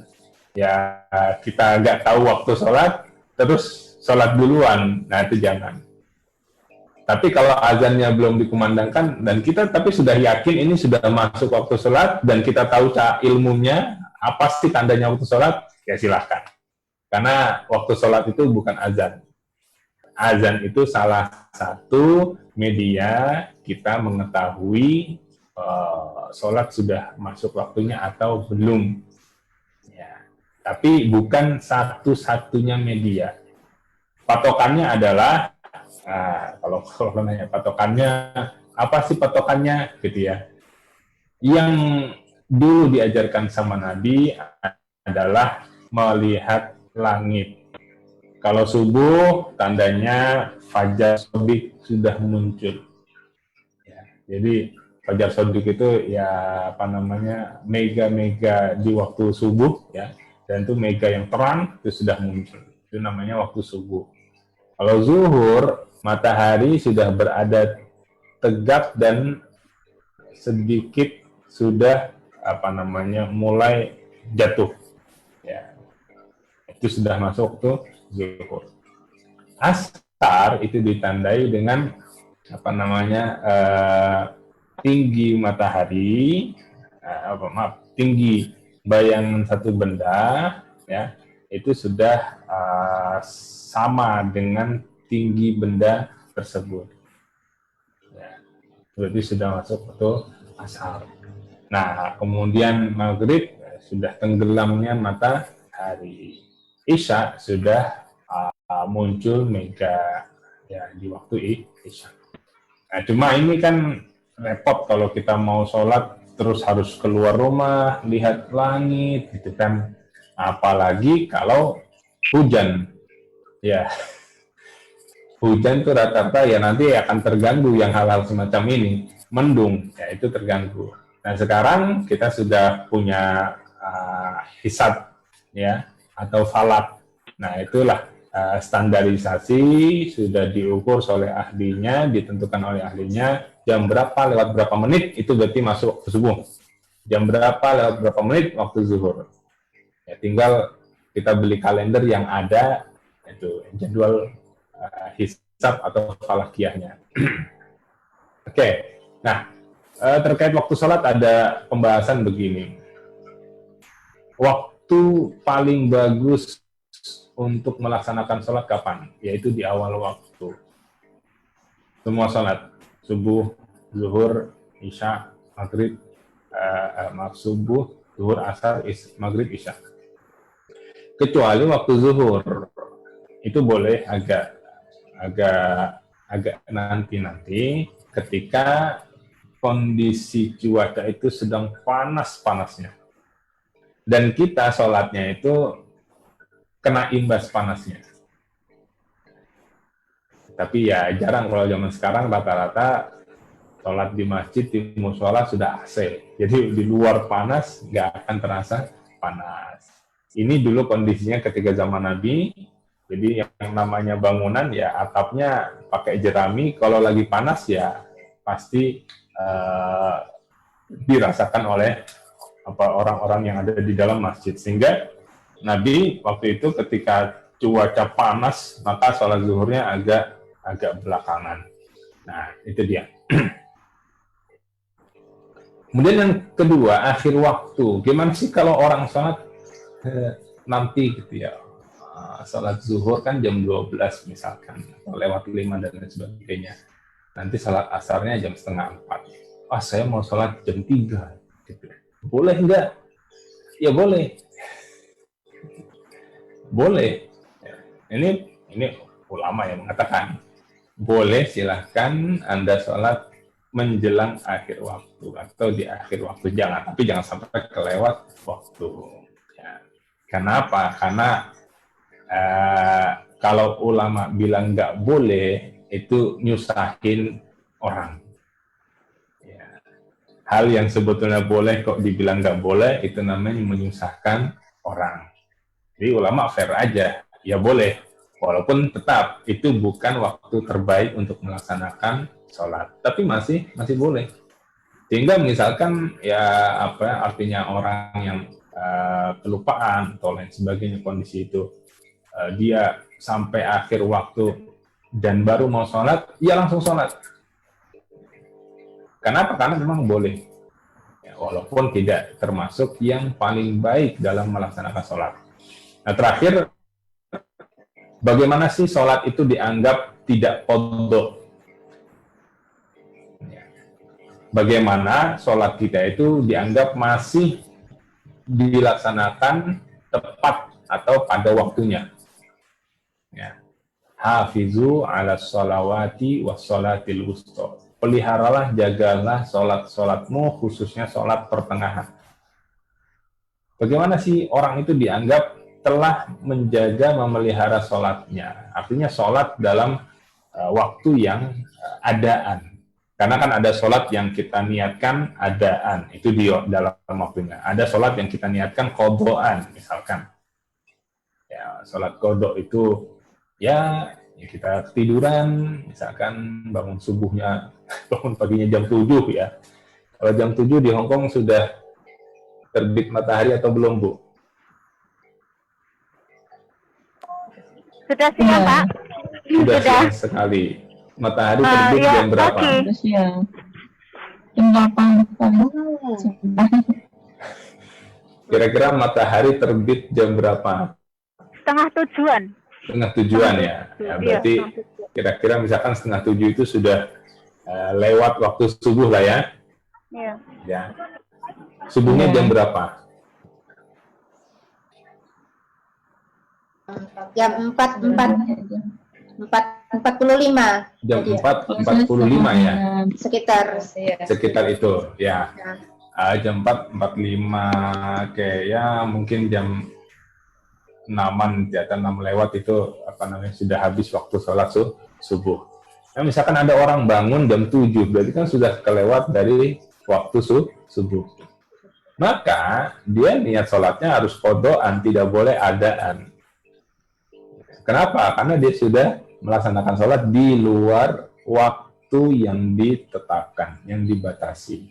ya kita nggak tahu waktu sholat, terus sholat duluan. Nah, itu jangan. Tapi kalau azannya belum dikumandangkan dan kita tapi sudah yakin ini sudah masuk waktu sholat dan kita tahu ilmunya apa sih tandanya waktu sholat, ya silahkan. Karena waktu sholat itu bukan azan. Azan itu salah satu media kita mengetahui sholat sudah masuk waktunya atau belum. Ya. Tapi bukan satu-satunya media. Patokannya adalah, kalau nanya patokannya, apa sih patokannya gitu ya. Yang dulu diajarkan sama Nabi adalah melihat langit. Kalau subuh, tandanya fajar shodiq sudah muncul. Ya, jadi fajar shodiq itu ya apa namanya mega di waktu subuh ya, dan itu mega yang terang itu sudah muncul. Itu namanya waktu subuh. Kalau zuhur, matahari sudah berada tegak dan sedikit sudah apa namanya mulai jatuh. Ya, itu sudah masuk tuh zuhur. Asar itu ditandai dengan apa namanya tinggi matahari, tinggi bayangan satu benda, ya itu sudah sama dengan tinggi benda tersebut. Ya, berarti sudah masuk ke asar. Nah, kemudian maghrib sudah tenggelamnya matahari. Isya sudah muncul mega ya di waktu Isya. Nah, cuma ini kan repot kalau kita mau sholat terus harus keluar rumah, lihat langit, gitu kan. Apalagi kalau hujan, ya hujan tuh rata-rata ya nanti akan terganggu yang hal-hal semacam ini. Mendung, ya itu terganggu. Nah sekarang kita sudah punya hisab, ya, atau falak. Nah itulah standarisasi sudah diukur oleh ahlinya, ditentukan oleh ahlinya jam berapa lewat berapa menit itu berarti masuk waktu subuh. Jam berapa lewat berapa menit waktu zuhur. Ya, tinggal kita beli kalender yang ada itu jadwal hisab atau falakiyahnya. Oke, nah terkait waktu sholat ada pembahasan begini. Waktu paling bagus untuk melaksanakan sholat kapan? Yaitu di awal waktu. Semua sholat, subuh, zuhur, isya, maghrib, subuh, zuhur, asar, maghrib, isya. Kecuali waktu zuhur, itu boleh agak nanti ketika kondisi cuaca itu sedang panas-panasnya. Dan kita sholatnya itu kena imbas panasnya. Tapi ya jarang kalau zaman sekarang rata-rata sholat di masjid, di mushola sudah AC. Jadi di luar panas, nggak akan terasa panas. Ini dulu kondisinya ketika zaman Nabi, jadi yang namanya bangunan ya atapnya pakai jerami, kalau lagi panas ya pasti dirasakan oleh orang-orang yang ada di dalam masjid. Sehingga Nabi waktu itu ketika cuaca panas, maka sholat zuhurnya agak belakangan. Nah, itu dia. Kemudian yang kedua, akhir waktu. Gimana sih kalau orang sholat nanti gitu ya? Sholat zuhur kan jam 12 misalkan, atau lewat 5 dan lain sebagainya. Nanti sholat asarnya jam setengah 4. Saya mau sholat jam 3. Gitu. Boleh nggak? Ya boleh. Boleh. Ini ulama yang mengatakan boleh, silahkan Anda sholat menjelang akhir waktu atau di akhir waktu, tapi jangan sampai kelewat waktu. Ya. Kenapa? Karena kalau ulama bilang nggak boleh, itu nyusahin orang. Ya. Hal yang sebetulnya boleh kok dibilang nggak boleh, itu namanya menyusahkan orang. Jadi ulama fair aja, ya boleh. Walaupun tetap itu bukan waktu terbaik untuk melaksanakan sholat, tapi masih boleh. Sehingga misalkan ya artinya orang yang kelupaan atau lain sebagainya kondisi itu, dia sampai akhir waktu dan baru mau sholat, ya langsung sholat. Kenapa? Karena memang boleh. Ya, walaupun tidak termasuk yang paling baik dalam melaksanakan sholat. Nah terakhir, bagaimana sih sholat itu dianggap tidak qadha? Bagaimana sholat kita itu dianggap masih dilaksanakan tepat atau pada waktunya? Ya. Hafizu ala sholawati was sholatil wusta. Peliharalah, jagalah sholat-sholatmu, khususnya sholat pertengahan. Bagaimana sih orang itu dianggap telah menjaga, memelihara sholatnya? Artinya sholat dalam waktu yang adaan. Karena kan ada sholat yang kita niatkan adaan, itu di dalam waktunya. Ada sholat yang kita niatkan qadhaan, misalkan. Ya, sholat qadha itu ya kita tiduran, misalkan bangun subuhnya, bangun paginya jam 7 ya. Kalau jam 7 di Hongkong sudah terbit matahari atau belum, Bu? Sudah siap, Pak? Sudah siang sekali. Matahari terbit jam berapa? Okay. Sudah siang. Jam 8. Kira-kira matahari terbit jam berapa? Setengah tujuan. Setengah tujuan ya. Ya berarti kira-kira misalkan setengah 7 itu sudah lewat waktu subuh lah ya. Iya. Ya. Subuhnya jam berapa? Jam 4 45 Jam Nadia. 4.45 ya. Sekitar ya. Sekitar itu ya. Ya. Jam 4.45 kayak ya mungkin jam 6-an di atas 6 lewat itu sudah habis waktu sholat subuh. Nah, misalkan ada orang bangun jam 7 berarti kan sudah kelewat dari waktu subuh. Maka dia niat sholatnya harus qadhaan, tidak boleh adaan. Kenapa? Karena dia sudah melaksanakan sholat di luar waktu yang ditetapkan, yang dibatasi.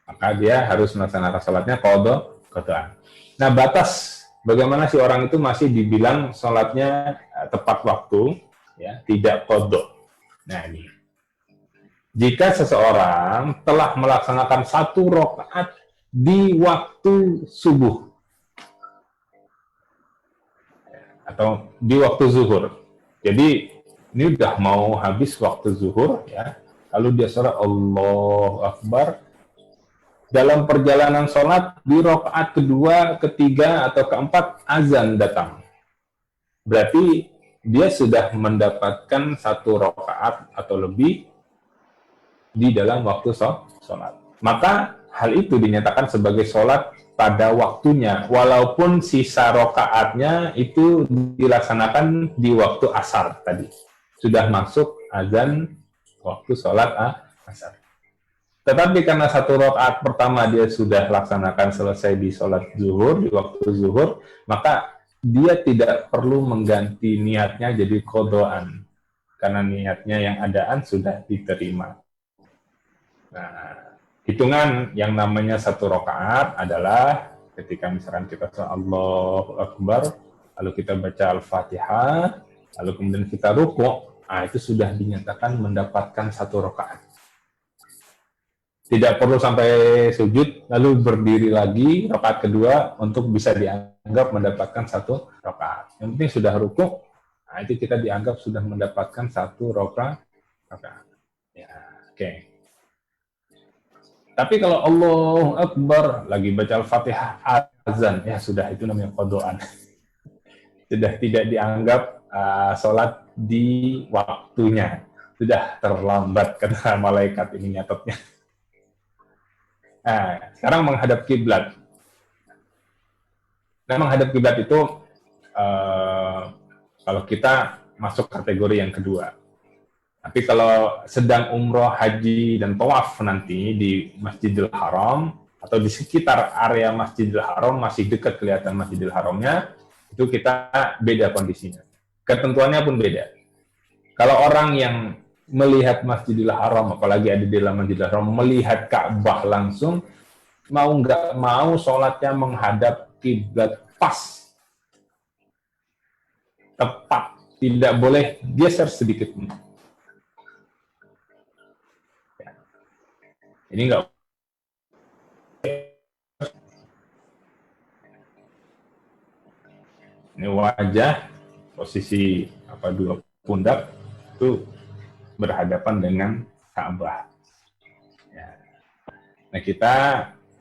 Maka dia harus melaksanakan sholatnya qadhaan. Nah, batas bagaimana si orang itu masih dibilang sholatnya tepat waktu, ya, tidak qadha. Nah, ini. Jika seseorang telah melaksanakan 1 rakaat di waktu subuh atau di waktu zuhur. Jadi ini udah mau habis waktu zuhur, ya. Lalu dia sholat Allahu Akbar. Dalam perjalanan sholat di rakaat kedua, ketiga, atau keempat azan datang. Berarti dia sudah mendapatkan 1 rakaat atau lebih di dalam waktu sholat. Maka hal itu dinyatakan sebagai sholat pada waktunya, walaupun sisa rakaatnya itu dilaksanakan di waktu asar tadi. Sudah masuk azan waktu sholat asar. Tetapi karena 1 rakaat pertama dia sudah laksanakan selesai di sholat zuhur, di waktu zuhur, maka dia tidak perlu mengganti niatnya jadi qadhaan. Karena niatnya yang adaan sudah diterima. Nah, hitungan yang namanya 1 rakaat adalah ketika misalkan kita sholat Allahu Akbar, lalu kita baca Al-Fatihah, lalu kemudian kita rukuk, itu sudah dinyatakan mendapatkan 1 rakaat. Tidak perlu sampai sujud, lalu berdiri lagi rakaat kedua untuk bisa dianggap mendapatkan 1 rakaat. Yang penting sudah rukuk, itu kita dianggap sudah mendapatkan 1 rakaat. Ya, oke. Tapi kalau Allahu Akbar lagi baca Al-Fatihah azan, ya sudah, itu namanya qadhaan. Sudah tidak dianggap sholat di waktunya. Sudah terlambat, kata malaikat ini nyatetnya. Nah, sekarang menghadap kiblat. Nah, menghadap kiblat itu kalau kita masuk kategori yang kedua. Tapi kalau sedang umroh, haji, dan tawaf nanti di Masjidil Haram atau di sekitar area Masjidil Haram, masih dekat kelihatan Masjidil Haramnya, itu kita beda kondisinya. Ketentuannya pun beda. Kalau orang yang melihat Masjidil Haram, apalagi ada di dalam Masjidil Haram, melihat Ka'bah langsung, mau nggak mau sholatnya menghadap kiblat pas, tepat, tidak boleh geser sedikit pun. Ini nggak. Ini wajah, posisi dua pundak itu berhadapan dengan Ka'bah. Ya. Nah, kita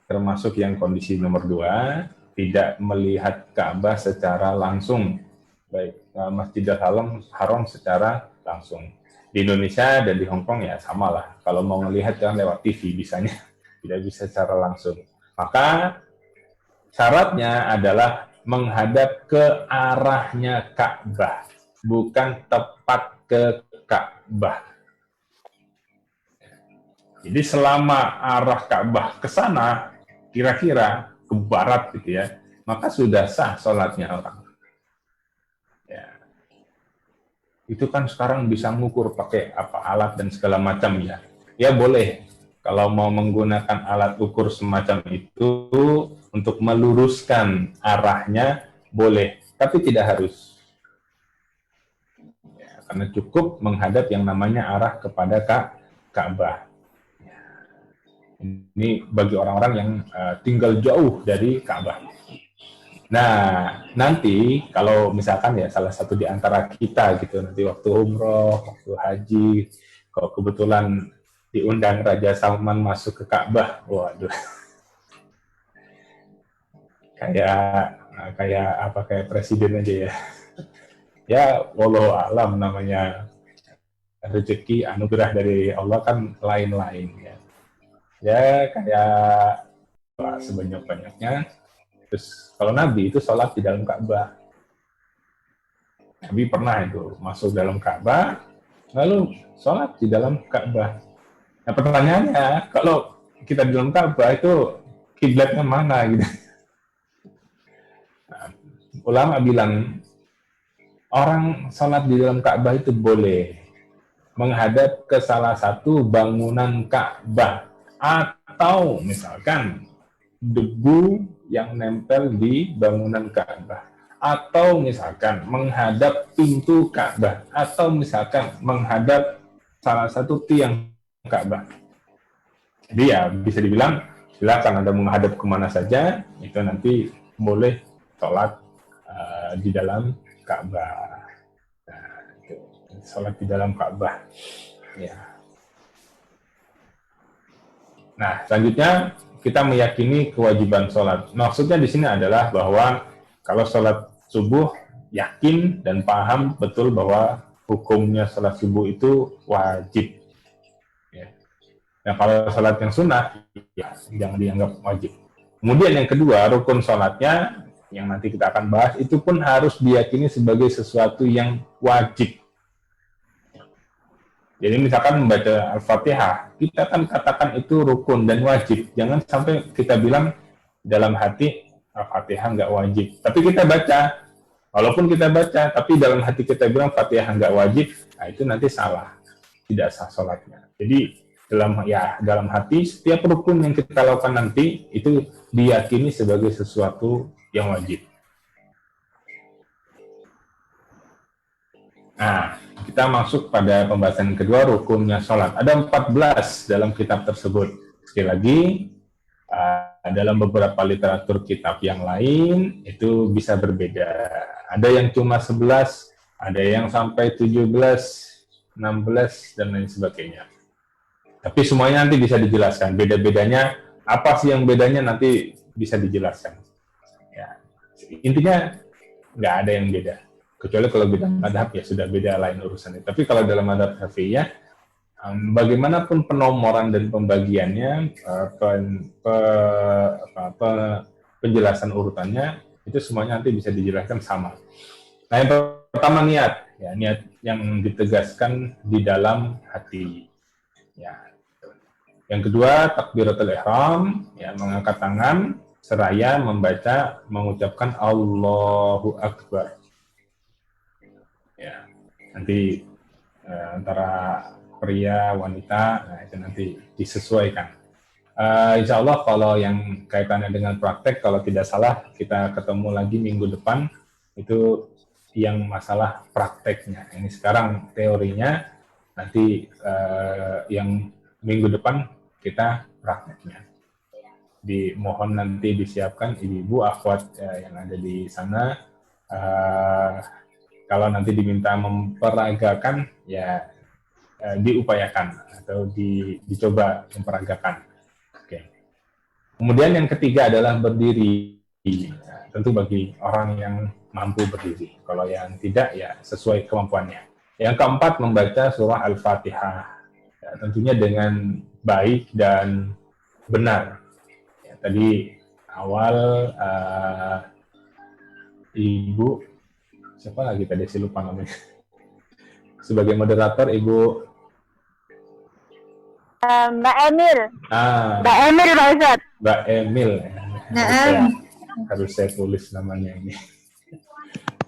termasuk yang kondisi nomor 2, tidak melihat Ka'bah secara langsung, baik Masjidil Haram secara langsung. Di Indonesia dan di Hong Kong ya sama lah. Kalau mau melihat jangan lewat TV bisanya, tidak bisa secara langsung. Maka syaratnya adalah menghadap ke arahnya Ka'bah, bukan tepat ke Ka'bah. Jadi selama arah Ka'bah ke sana, kira-kira ke barat gitu ya, maka sudah sah sholatnya orang. Ya. Itu kan sekarang bisa mengukur pakai alat dan segala macam ya. Ya boleh, kalau mau menggunakan alat ukur semacam itu untuk meluruskan arahnya boleh, tapi tidak harus. Ya, karena cukup menghadap yang namanya arah kepada Ka'bah. Ini bagi orang-orang yang tinggal jauh dari Ka'bah. Nah, nanti kalau misalkan ya salah satu di antara kita gitu, nanti waktu umroh, waktu haji, kalau kebetulan diundang Raja Salman masuk ke Ka'bah, waduh. kayak presiden aja ya. Ya, wallahu alam, namanya rezeki anugerah dari Allah kan lain-lain ya. Ya kayak sebanyak-banyaknya. Terus kalau Nabi itu sholat di dalam Ka'bah. Nabi pernah itu masuk dalam Ka'bah, lalu sholat di dalam Ka'bah. Nah pertanyaannya, kalau kita di dalam Ka'bah itu kiblatnya mana gitu? Nah, ulama bilang orang sholat di dalam Ka'bah itu boleh menghadap ke salah satu bangunan Ka'bah, atau misalkan debu yang nempel di bangunan Ka'bah, atau misalkan menghadap pintu Ka'bah, atau misalkan menghadap salah satu tiang Ka'bah. Jadi ya bisa dibilang silakan Anda menghadap kemana saja, itu nanti boleh sholat di dalam Ka'bah. Sholat di dalam Ka'bah. Ya. Nah, selanjutnya kita meyakini kewajiban sholat. Maksudnya di sini adalah bahwa kalau sholat subuh, yakin dan paham betul bahwa hukumnya sholat subuh itu wajib. Ya. Nah, kalau sholat yang sunnah, ya jangan dianggap wajib. Kemudian yang kedua, rukun sholatnya, yang nanti kita akan bahas, itu pun harus diyakini sebagai sesuatu yang wajib. Jadi misalkan membaca Al-Fatihah, kita kan katakan itu rukun dan wajib. Jangan sampai kita bilang dalam hati Al-Fatihah nggak wajib. Tapi kita baca, walaupun kita baca, tapi dalam hati kita bilang Fatihah nggak wajib, nah itu nanti salah, tidak sah sholatnya. Jadi dalam hati setiap rukun yang kita lakukan nanti itu diyakini sebagai sesuatu yang wajib. Nah, kita masuk pada pembahasan kedua, rukunnya sholat. Ada 14 dalam kitab tersebut. Sekali lagi, dalam beberapa literatur kitab yang lain, itu bisa berbeda. Ada yang cuma 11, ada yang sampai 17, 16, dan lain sebagainya. Tapi semuanya nanti bisa dijelaskan. Beda-bedanya, apa sih yang bedanya nanti bisa dijelaskan. Ya. Intinya, nggak ada yang beda. Kecuali kalau beda madhab ya sudah beda lain urusannya. Tapi kalau dalam madhab Syafi'iyah, bagaimanapun penomoran dan pembagiannya, penjelasan urutannya, itu semuanya nanti bisa dijelaskan sama. Nah yang pertama niat, ya niat yang ditegaskan di dalam hati. Ya. Yang kedua takbiratul ihram, ya mengangkat tangan seraya mengucapkan Allahu Akbar. Ya, nanti antara pria, wanita, nah itu nanti disesuaikan. Insya Allah kalau yang kaitannya dengan praktek, kalau tidak salah kita ketemu lagi minggu depan, itu yang masalah prakteknya. Ini sekarang teorinya, nanti yang minggu depan kita prakteknya. Dimohon nanti disiapkan ibu-ibu, akhwat yang ada di sana, kalau nanti diminta memperagakan, ya diupayakan atau dicoba memperagakan. Oke. Kemudian yang ketiga adalah berdiri. Nah, tentu bagi orang yang mampu berdiri. Kalau yang tidak, ya sesuai kemampuannya. Yang keempat, membaca surah Al-Fatihah. Ya, tentunya dengan baik dan benar. Ya, tadi awal Ibu siapa lagi tadi, saya lupa namanya. Sebagai moderator, Ibu Mbak Emil. Mbak Emil, Pak Ustaz. Mbak Emil. Nah, Harus saya tulis namanya ini.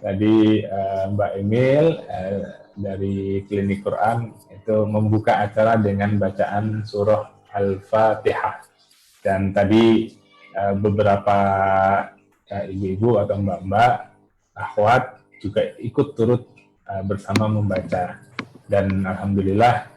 Tadi Mbak Emil dari Klinik Quran itu membuka acara dengan bacaan surah Al-Fatihah. Dan tadi beberapa ibu-ibu atau mbak-mbak, akhwat, juga ikut turut bersama membaca. Dan alhamdulillah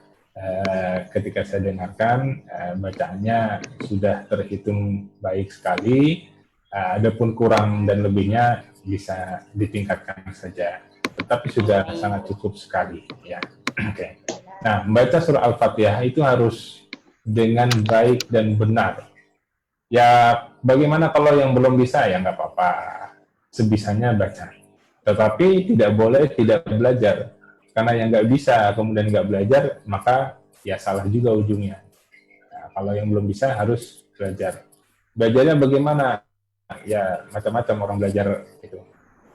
ketika saya dengarkan bacaannya sudah terhitung baik sekali. Adapun kurang dan lebihnya bisa ditingkatkan saja, tetapi sudah sangat cukup sekali ya. Oke. Nah, membaca surah Al-Fatihah itu harus dengan baik dan benar. Ya, bagaimana kalau yang belum bisa, ya nggak apa-apa, sebisanya baca. Tetapi tidak boleh tidak belajar. Karena yang nggak bisa kemudian nggak belajar, maka ya salah juga ujungnya. Nah, kalau yang belum bisa harus belajar. Belajarnya bagaimana? Ya macam-macam orang belajar itu.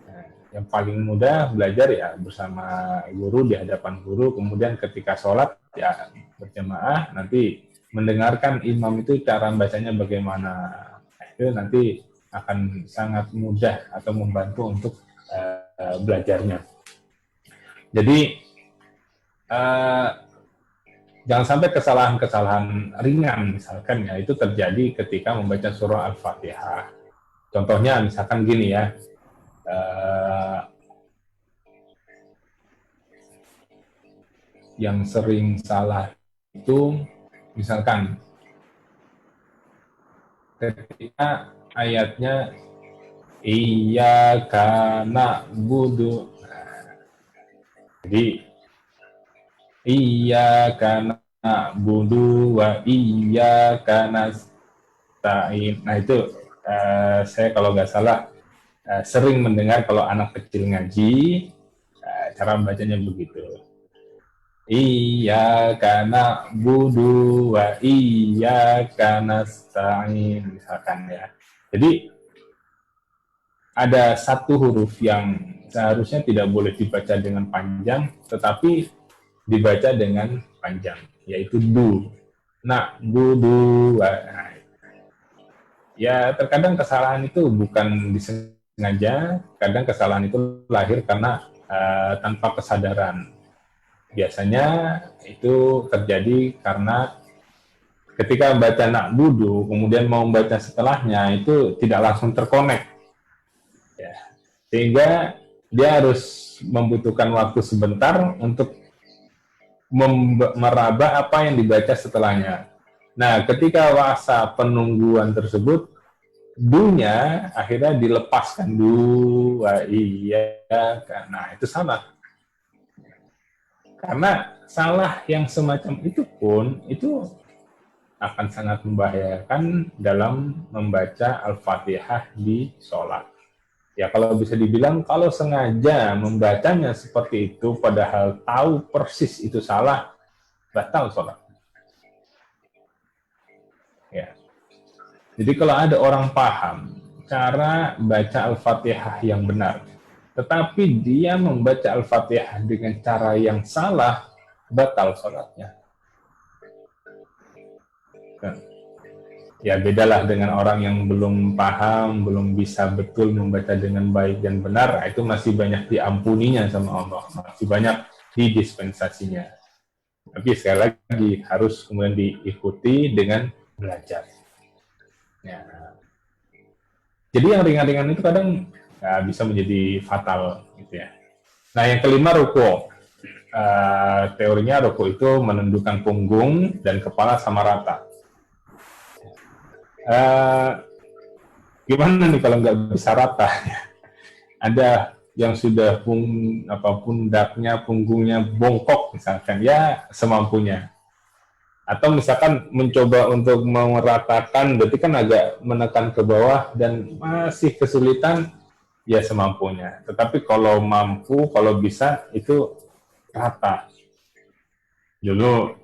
Nah, yang paling mudah belajar ya bersama guru, di hadapan guru, kemudian ketika sholat ya berjamaah, nanti mendengarkan imam itu cara bacanya bagaimana. Nah, itu nanti akan sangat mudah atau membantu untuk belajarnya. Jadi jangan sampai kesalahan-kesalahan ringan misalkan ya itu terjadi ketika membaca surah Al-Fatihah. Contohnya misalkan gini ya, yang sering salah itu misalkan ketika ayatnya iyyaka na'budu. Jadi iyyaka na'budu wa iyyaka nasta'in. Nah itu saya kalau nggak salah sering mendengar kalau anak kecil ngaji cara bacanya begitu. Iyyaka na'budu wa iyyaka nasta'in misalkan ya. Jadi ada satu huruf yang seharusnya tidak boleh dibaca dengan panjang, tetapi dibaca dengan panjang, yaitu du. Na'budu. Nah, ya terkadang kesalahan itu bukan disengaja, kadang kesalahan itu lahir karena tanpa kesadaran. Biasanya itu terjadi karena ketika membaca na'budu, kemudian mau membaca setelahnya itu tidak langsung terkonek. Ya. Sehingga dia harus membutuhkan waktu sebentar untuk meraba apa yang dibaca setelahnya. Nah, ketika masa penungguan tersebut, du-nya akhirnya dilepaskan. Du, wa iya, nah itu salah. Karena salah yang semacam itu pun, itu akan sangat membahayakan dalam membaca Al-Fatihah di sholat. Ya kalau bisa dibilang kalau sengaja membacanya seperti itu padahal tahu persis itu salah, batal sholat. Ya. Jadi kalau ada orang paham cara baca Al-Fatihah yang benar, tetapi dia membaca Al-Fatihah dengan cara yang salah, batal sholatnya. Ya bedalah dengan orang yang belum paham, belum bisa betul membaca dengan baik dan benar, itu masih banyak diampuninya sama Allah, masih banyak didispensasinya. Tapi sekali lagi harus kemudian diikuti dengan belajar. Ya. Jadi yang ringan-ringan itu kadang ya, bisa menjadi fatal, gitu ya. Nah yang kelima ruku. Teorinya ruku itu menundukkan punggung dan kepala sama rata. Gimana nih kalau nggak bisa rata? Ada yang sudah pundaknya, punggungnya bongkok misalkan, ya semampunya. Atau misalkan mencoba untuk meratakan, berarti kan agak menekan ke bawah dan masih kesulitan, ya semampunya. Tetapi kalau mampu, kalau bisa, itu rata. Dulu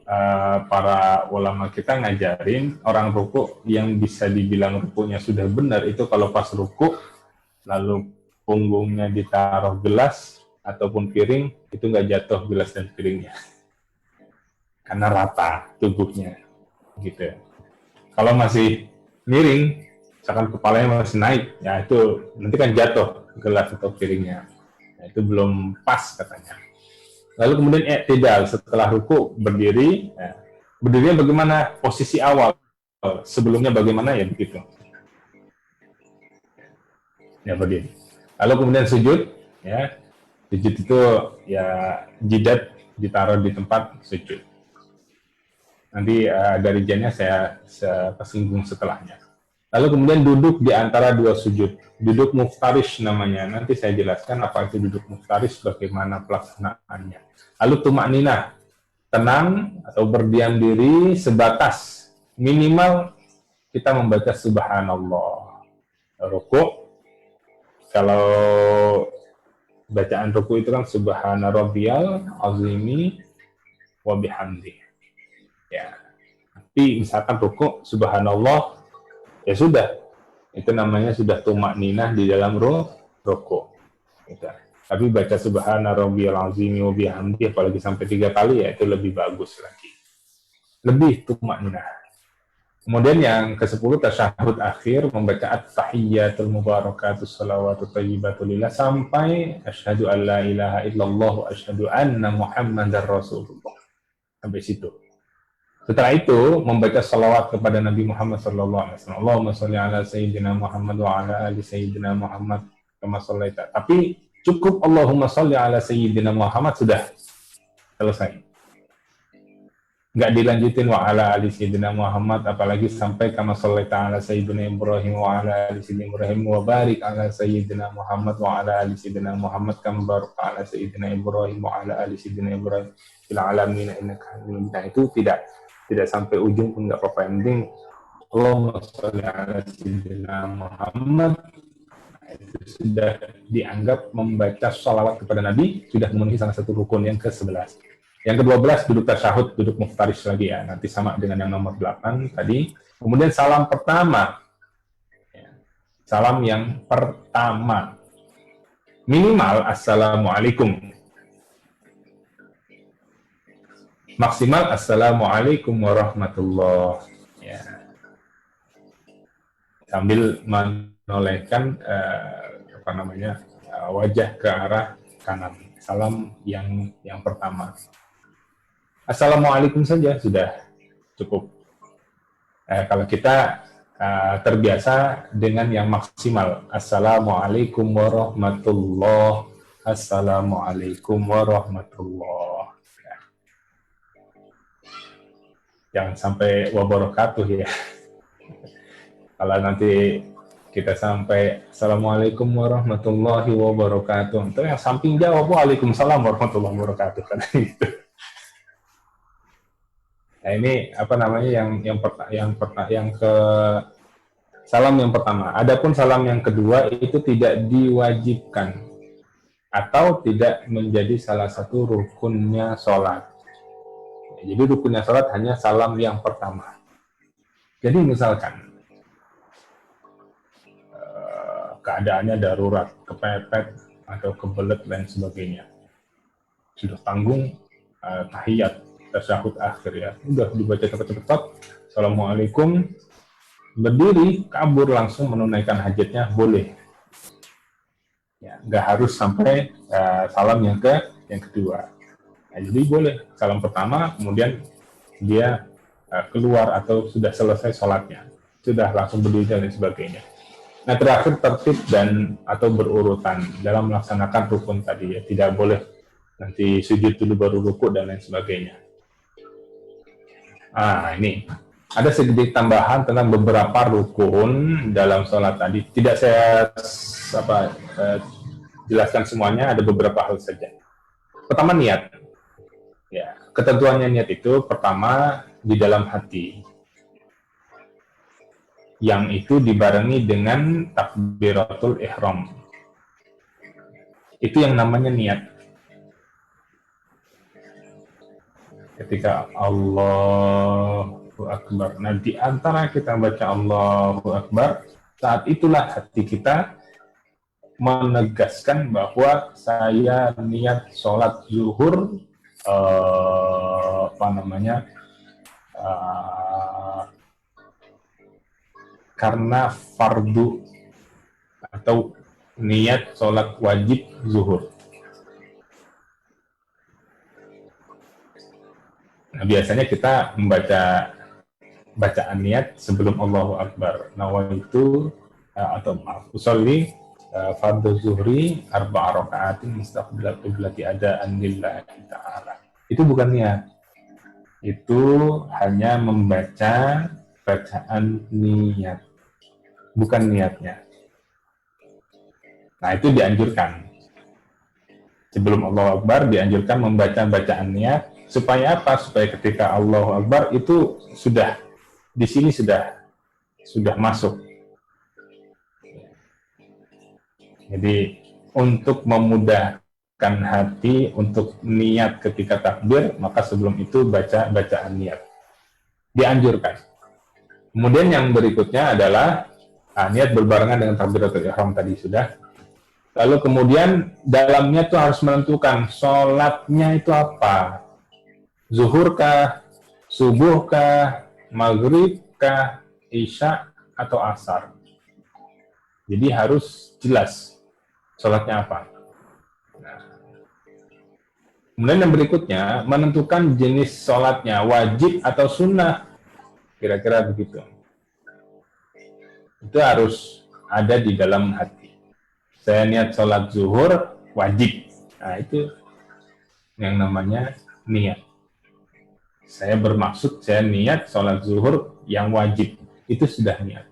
para ulama kita ngajarin orang ruku yang bisa dibilang rukunya sudah benar itu kalau pas ruku lalu punggungnya ditaruh gelas ataupun piring itu nggak jatuh gelas dan piringnya karena rata tubuhnya gitu. Kalau masih miring, misalkan kepalanya masih naik, ya itu nanti kan jatuh gelas atau piringnya. Nah, itu belum pas katanya. Lalu kemudian i'tidal setelah ruku berdiri. Ya. Berdirinya bagaimana? Posisi awal. Sebelumnya bagaimana ya begitu. Ya berdiri. Lalu kemudian sujud. Ya. Sujud itu ya jidat ditaruh di tempat sujud. Nanti dari rinciannya saya kesinggung setelahnya. Lalu kemudian duduk di antara dua sujud. Duduk muftarish namanya. Nanti saya jelaskan apa itu duduk muftarish, bagaimana pelaksanaannya. Lalu tumakninah, tenang atau berdiam diri sebatas minimal kita membaca subhanallah. Rukuk, kalau bacaan ruku itu kan subhana rabbiyal azimi wa bihamdi. Ya. Tapi misalkan ruku subhanallah, ya sudah. Itu namanya sudah tumakninah di dalam ruku. Gitu. Tapi baca subhana rabbiyal azimi wa bihamdi apalagi sampai 3 kali, ya itu lebih bagus lagi. Lebih tumakninah. Kemudian yang ke-10 tasyahud akhir, membaca at-tahiyyatul mubarakatus shalawatut thayyibatul lillah sampai asyhadu an la ilaha illallah wa asyhadu anna muhammadar rasulullah. Sampai situ. Setelah itu membaca salawat kepada Nabi Muhammad sallallahu alaihi wasallam. Allahumma shalli ala sayyidina Muhammad wa ala ali sayyidina Muhammad kama shallaita. Tapi cukup Allahumma shalli ala sayyidina Muhammad sudah selesai. Nggak dilanjutin wa ala ali sayyidina Muhammad, apalagi sampai kama shallaita ala sayyidina Ibrahim wa ala ali sayyidina Ibrahim wa barik ala sayyidina Muhammad wa ala ali sayyidina Muhammad kama barakta ala sayyidina Ibrahim wa ala ali sayyidina Ibrahim fil alamin innaka Hamidum Majid. Itu tidak sampai ujung pun nggak apa-apa, yang penting Allahumma shalli ala sayyidina Muhammad. Itu sudah dianggap membaca sholawat kepada Nabi, sudah memenuhi salah satu rukun yang ke-11. Yang ke-12 duduk tasyahud, duduk muftaris lagi ya, nanti sama dengan yang nomor 8 tadi. Kemudian salam pertama. Ya. Salam yang pertama. Minimal assalamualaikum. Maksimal assalamualaikum warahmatullah. Ya. Sambil menolehkan wajah ke arah kanan. Salam yang pertama. Assalamualaikum saja sudah cukup. Kalau kita terbiasa dengan yang maksimal, assalamualaikum warahmatullah, assalamualaikum warahmatullah. Ya. Jangan sampai wabarakatuh ya. Kalau nanti kita sampai assalamualaikum warahmatullahi wabarakatuh, itu yang samping jawab waalaikumsalam warahmatullahi wabarakatuh kan gitu. Nah ini yang ke salam yang pertama. Adapun salam yang kedua itu tidak diwajibkan atau tidak menjadi salah satu rukunnya sholat. Jadi rukunnya sholat hanya salam yang pertama. Jadi misalkan keadaannya darurat, kepepet atau kebelet dan sebagainya, sudah tanggung tahiyat tasyahud akhir ya, udah dibaca cepat-cepat, assalamualaikum, berdiri, kabur langsung menunaikan hajatnya boleh. Ya, nggak harus sampai salam yang kedua. Nah, jadi boleh salam pertama, kemudian dia keluar atau sudah selesai sholatnya, sudah langsung berdiri dan sebagainya. Nah terakhir tertib atau berurutan dalam melaksanakan rukun tadi ya, tidak boleh nanti sujud dulu baru ruku dan lain sebagainya. Ini ada sedikit tambahan tentang beberapa rukun dalam sholat tadi. Tidak saya jelaskan semuanya, ada beberapa hal saja. Pertama niat. Ya, ketentuannya niat itu pertama di dalam hati. Yang itu dibarengi dengan takbiratul ihram. Itu yang namanya niat. Ketika Allahu Akbar. Nah, di antara kita baca Allahu Akbar, saat itulah hati kita menegaskan bahwa saya niat sholat zuhur, karena fardu atau niat sholat wajib zuhur. Nah, biasanya kita membaca bacaan niat sebelum Allahu Akbar. Nawaitu usolli fardhu zuhri arba'a raka'atin mustaqbilal qiblati adaan lillahi ta'ala. Itu bukan niat. Itu hanya membaca bacaan niat. Bukan niatnya. Nah, itu dianjurkan. Sebelum Allahu Akbar dianjurkan membaca bacaan niat. Supaya apa? Supaya ketika Allahu Akbar itu sudah di sini sudah masuk. Jadi untuk memudahkan hati untuk niat ketika takbir, maka sebelum itu baca bacaan niat. Dianjurkan. Kemudian yang berikutnya adalah niat berbarengan dengan takbiratul ihram tadi sudah. Lalu kemudian dalamnya tuh harus menentukan sholatnya itu apa. Zuhur kah, subuh kah, maghrib kah, isya atau asar. Jadi harus jelas sholatnya apa. Nah, kemudian yang berikutnya menentukan jenis sholatnya, wajib atau sunnah. Kira-kira begitu. Itu harus ada di dalam hati. Saya niat sholat zuhur, wajib. Nah, itu yang namanya niat. Saya bermaksud, saya niat sholat zuhur yang wajib. Itu sudah niat.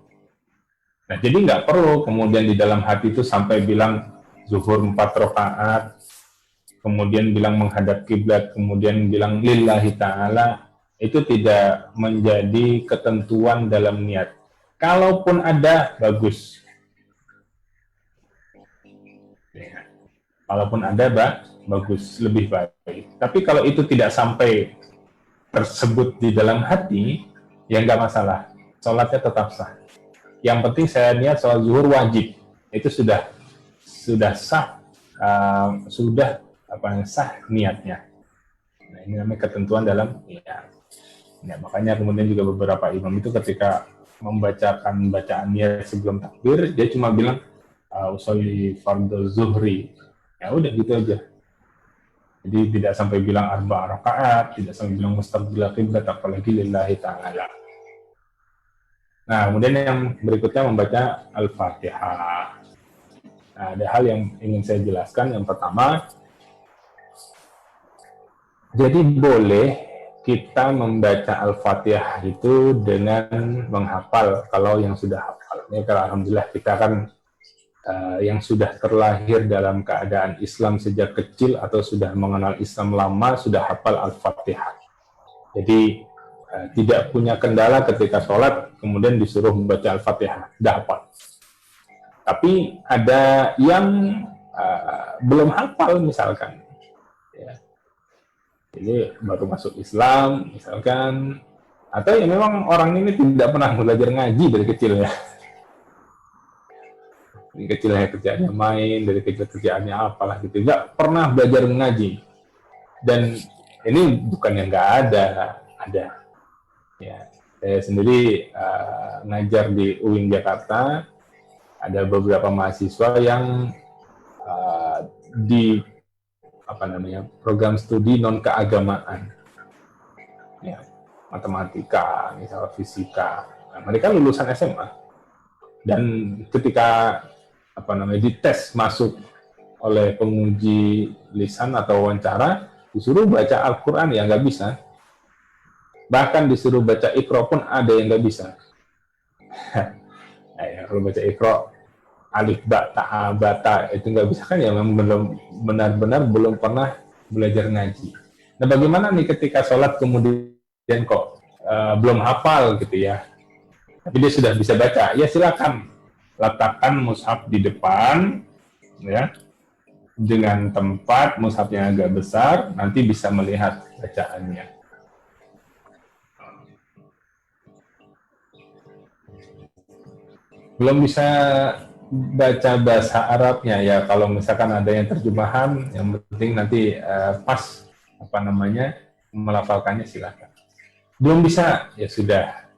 Nah, jadi nggak perlu kemudian di dalam hati itu sampai bilang zuhur 4 rakaat, kemudian bilang menghadap kiblat, kemudian bilang lillahi ta'ala. Itu tidak menjadi ketentuan dalam niat. Kalaupun ada, bagus. Ya. Kalaupun ada, bagus, lebih baik. Tapi kalau itu tidak sampai tersebut di dalam hati, ya nggak masalah. Sholatnya tetap sah. Yang penting saya niat sholat zuhur wajib. Itu sudah sah, sudah sah niatnya. Nah, ini namanya ketentuan dalam niat. Ya, makanya kemudian juga beberapa imam itu ketika membacakan bacaan niat sebelum takbir, dia cuma bilang usolli fardhu zuhri. Ya udah gitu aja. Jadi tidak sampai bilang 4 rakaat, tidak sampai bilang mustaqbil qiblat, apalagi lillahi ta'ala. Nah, kemudian yang berikutnya membaca Al-Fatihah. Nah, ada hal yang ingin saya jelaskan. Yang pertama, jadi boleh kita membaca Al-Fatihah itu dengan menghafal kalau yang sudah hafal. Ini kalau alhamdulillah kita kan yang sudah terlahir dalam keadaan Islam sejak kecil atau sudah mengenal Islam lama sudah hafal Al-Fatihah. Jadi tidak punya kendala ketika sholat kemudian disuruh membaca Al-Fatihah, sudah hafal. Tapi ada yang belum hafal misalkan. Ya. Jadi baru masuk Islam, misalkan, atau ya memang orang ini tidak pernah belajar ngaji dari kecil ya. Dari kecil ya kerjaannya main, dari kecil kerjaannya apalah gitu, nggak pernah belajar mengaji. Dan ini bukan yang nggak ada. Ya, saya sendiri ngajar di UIN Jakarta, ada beberapa mahasiswa yang di program studi non keagamaan, ya, matematika, misalnya fisika. Nah, mereka lulusan SMA dan ketika dites masuk oleh penguji lisan atau wawancara, disuruh baca Al-Quran ya nggak bisa, bahkan disuruh baca Iqra pun ada yang nggak bisa. Nah, ya, kalau baca Iqra alif ba ta bata itu nggak bisa kan ya, memang belum benar-benar belum pernah belajar ngaji. Nah, bagaimana nih ketika sholat kemudian kok belum hafal gitu ya, tapi dia sudah bisa baca, ya silakan letakkan mushaf di depan ya, dengan tempat mushafnya agak besar, nanti bisa melihat bacaannya. Belum bisa baca bahasa Arabnya ya, kalau misalkan ada yang terjemahan, yang penting nanti pas melafalkannya silakan. Belum bisa ya sudah,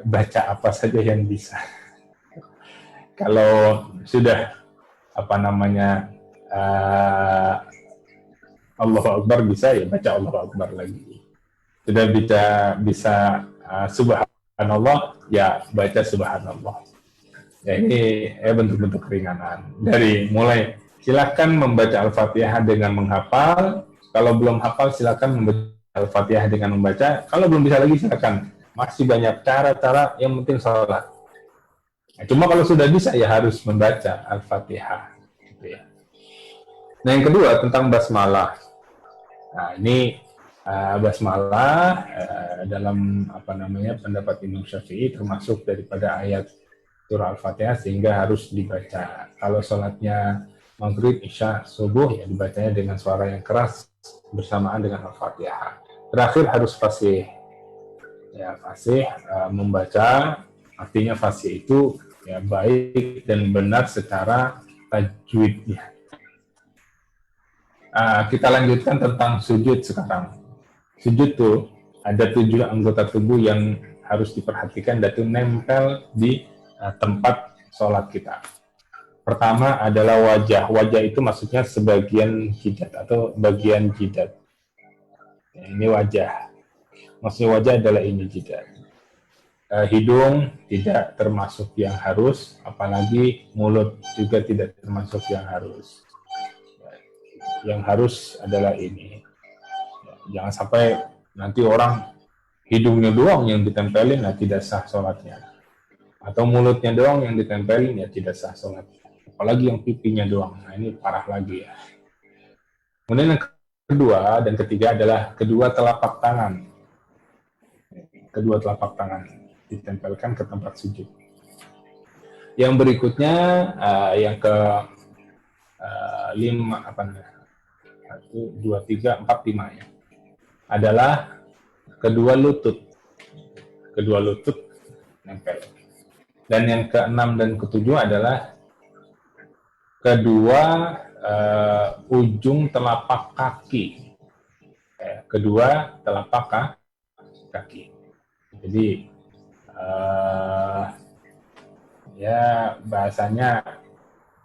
baca apa saja yang bisa. Kalau sudah Allahu Akbar bisa ya baca Allahu Akbar lagi. Sudah bisa subhanallah ya baca subhanallah. Ya, ini bentuk-bentuk keringanan. Dari mulai silakan membaca Al-Fatihah dengan menghafal. Kalau belum hafal silakan membaca Al-Fatihah dengan membaca. Kalau belum bisa lagi silakan. Masih banyak cara-cara, yang penting sholat. Nah, cuma kalau sudah bisa ya harus membaca Al-Fatihah. Gitu ya. Nah, yang kedua tentang basmalah. Nah, ini basmalah dalam pendapat Imam Syafi'i termasuk daripada ayat surah Al-Fatihah sehingga harus dibaca. Kalau sholatnya maghrib, isya, subuh ya dibacanya dengan suara yang keras bersamaan dengan Al-Fatihah. Terakhir harus fasih. Ya, fasih membaca, artinya fasih itu ya baik dan benar secara tajwidnya. Kita lanjutkan tentang sujud sekarang. Sujud tuh ada 7 anggota tubuh yang harus diperhatikan dan itu nempel di tempat sholat kita. Pertama adalah wajah. Wajah itu maksudnya sebagian jidat atau bagian jidat. Ya, ini wajah. Maksudnya wajah adalah ini jidat. Hidung tidak termasuk yang harus, apalagi mulut juga tidak termasuk yang harus. Yang harus adalah ini. Jangan sampai nanti orang hidungnya doang yang ditempelin, nah tidak sah sholatnya. Atau mulutnya doang yang ditempelin, ya tidak sah sholatnya. Apalagi yang pipinya doang, nah ini parah lagi ya. Kemudian yang kedua dan ketiga adalah kedua telapak tangan. Kedua telapak tangan ditempelkan ke tempat sujud. Yang berikutnya, yang ke 5, 1, 2, 3, 4, 5 ya, adalah kedua lutut. Kedua lutut nempel. Dan yang ke-6 dan ke-7 adalah kedua ujung telapak kaki. Kedua telapak kaki. Jadi ya bahasanya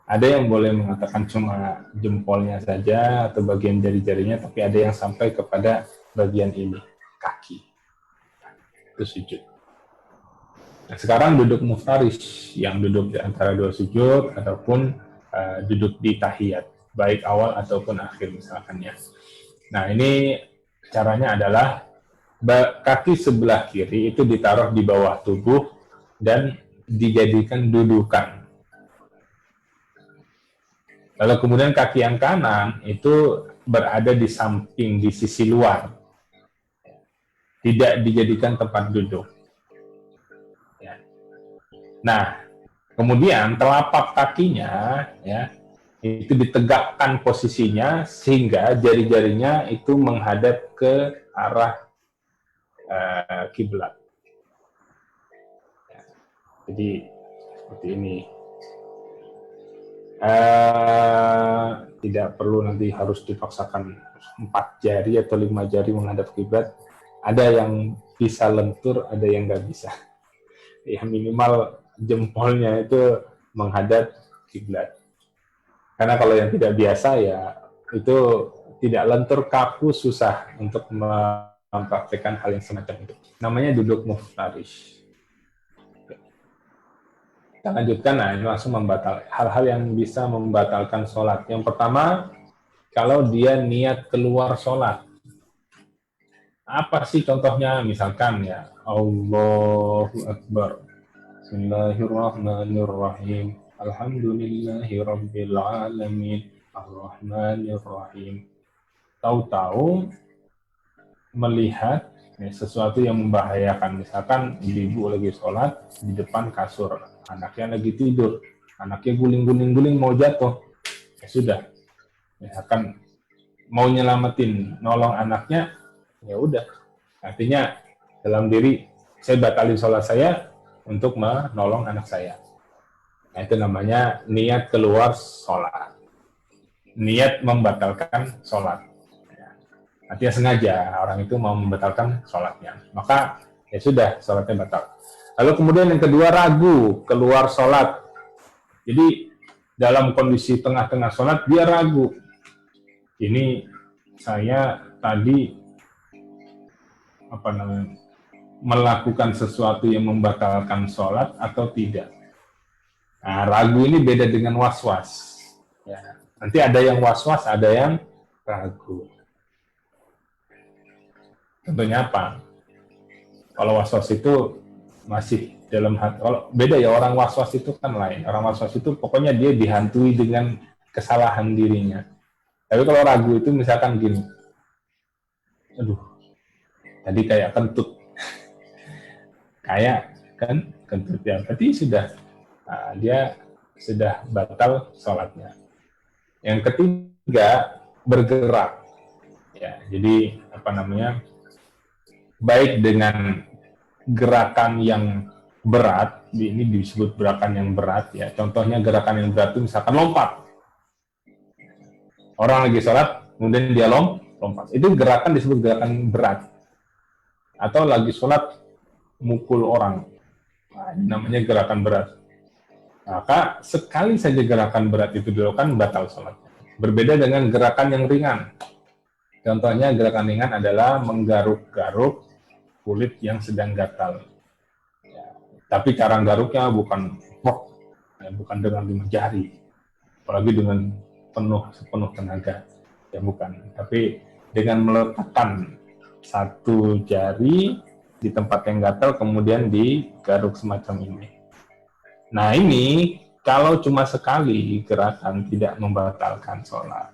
ada yang boleh mengatakan cuma jempolnya saja atau bagian jari-jarinya, tapi ada yang sampai kepada bagian ini, kaki. Itu sujud. Nah, sekarang duduk muftarish, yang duduk di antara dua sujud ataupun duduk di tahiyat, baik awal ataupun akhir misalkan ya. Nah, ini caranya adalah kaki sebelah kiri itu ditaruh di bawah tubuh dan dijadikan dudukan. Lalu kemudian kaki yang kanan itu berada di samping, di sisi luar. Tidak dijadikan tempat duduk. Ya. Nah, kemudian telapak kakinya ya itu ditegakkan posisinya sehingga jari-jarinya itu menghadap ke arah kiblat. Ya. Jadi seperti ini. Tidak perlu nanti harus dipaksakan 4 jari atau 5 jari menghadap kiblat. Ada yang bisa lentur, ada yang nggak bisa. Ya minimal jempolnya itu menghadap kiblat. Karena kalau yang tidak biasa ya itu tidak lentur, kaku, susah untuk mempraktikkan hal yang semacam itu. Namanya duduk muftarish. Kita lanjutkan, nah ini langsung membatalkan hal-hal yang bisa membatalkan sholat. Yang pertama, kalau dia niat keluar sholat. Apa sih contohnya? Misalkan ya, Allahu Akbar. Bismillahirrahmanirrahim. Alhamdulillahirabbil alamin. Ar-Rahmanirrahim. Tahu-tahu melihat sesuatu yang membahayakan. Misalkan ibu lagi sholat di depan kasur, anaknya lagi tidur, anaknya guling-guling mau jatuh, ya sudah. Misalkan mau nyelamatin, nolong anaknya, ya udah. Artinya dalam diri saya batalin sholat saya untuk menolong anak saya. Nah, itu namanya niat keluar sholat, niat membatalkan sholat. Artinya sengaja orang itu mau membatalkan sholatnya, maka ya sudah, sholatnya batal. Lalu kemudian yang kedua, ragu keluar sholat. Jadi dalam kondisi tengah-tengah sholat dia ragu. Ini saya tadi melakukan sesuatu yang membatalkan sholat atau tidak. Nah, ragu ini beda dengan was-was. Ya, nanti ada yang was-was, ada yang ragu. Tentunya apa? Kalau was-was itu masih dalam hati. Kalau beda ya, orang was-was itu kan lain. Orang was-was itu pokoknya dia dihantui dengan kesalahan dirinya. Tapi kalau ragu itu misalkan gini, aduh, tadi kayak kentut. Kayak kan kentut ya, berarti sudah dia sudah batal sholatnya. Yang ketiga, bergerak. Ya, jadi baik dengan gerakan yang berat, ini disebut gerakan yang berat ya. Contohnya gerakan yang berat itu misalkan lompat. Orang lagi sholat, kemudian dia lompat. Itu gerakan disebut gerakan berat. Atau lagi sholat, mukul orang. Nah, ini namanya gerakan berat. Maka sekali saja gerakan berat itu dilakukan, batal sholat. Berbeda dengan gerakan yang ringan. Contohnya gerakan ringan adalah menggaruk-garuk kulit yang sedang gatal. Ya, tapi cara garuknya bukan dengan 5 jari, apalagi dengan sepenuh tenaga. Ya bukan. Tapi dengan meletakkan 1 jari di tempat yang gatal, kemudian digaruk semacam ini. Nah ini, kalau cuma sekali gerakan tidak membatalkan sholat.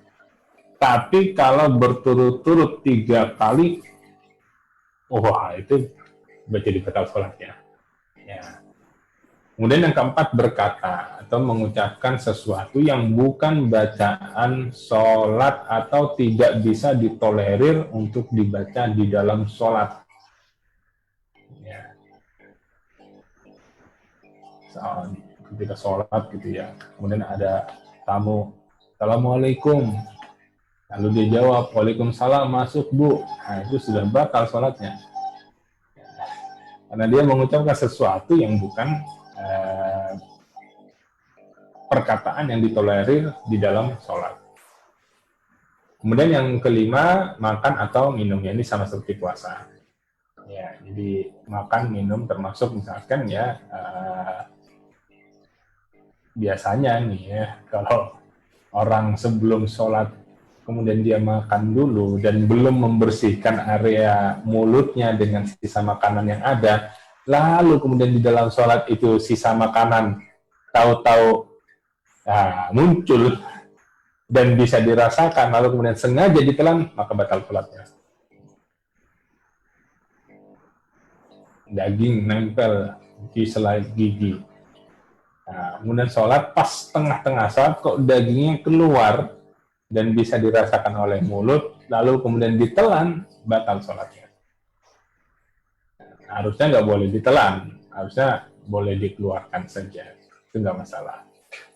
Tapi kalau berturut-turut 3 kali, wah itu jadi batal sholatnya. Ya. Kemudian yang keempat, berkata atau mengucapkan sesuatu yang bukan bacaan sholat atau tidak bisa ditolerir untuk dibaca di dalam sholat. Ya. Ketika sholat gitu ya, kemudian ada tamu, Assalamualaikum, lalu dia jawab, Waalaikumsalam, masuk Bu. Nah itu sudah batal sholatnya, karena dia mengucapkan sesuatu yang bukan perkataan yang ditolerir di dalam sholat. Kemudian yang kelima, makan atau minumnya, ini sama seperti puasa. Ya, jadi makan minum termasuk misalkan ya biasanya nih ya, kalau orang sebelum sholat kemudian dia makan dulu dan belum membersihkan area mulutnya dengan sisa makanan yang ada, lalu kemudian di dalam sholat itu sisa makanan tahu-tahu muncul dan bisa dirasakan, lalu kemudian sengaja ditelan, maka batal sholatnya. Daging nempel di selai gigi. Nah, kemudian sholat, pas tengah-tengah sholat kok dagingnya keluar dan bisa dirasakan oleh mulut, lalu kemudian ditelan, batal sholatnya. Nah, harusnya nggak boleh ditelan, harusnya boleh dikeluarkan saja, itu nggak masalah.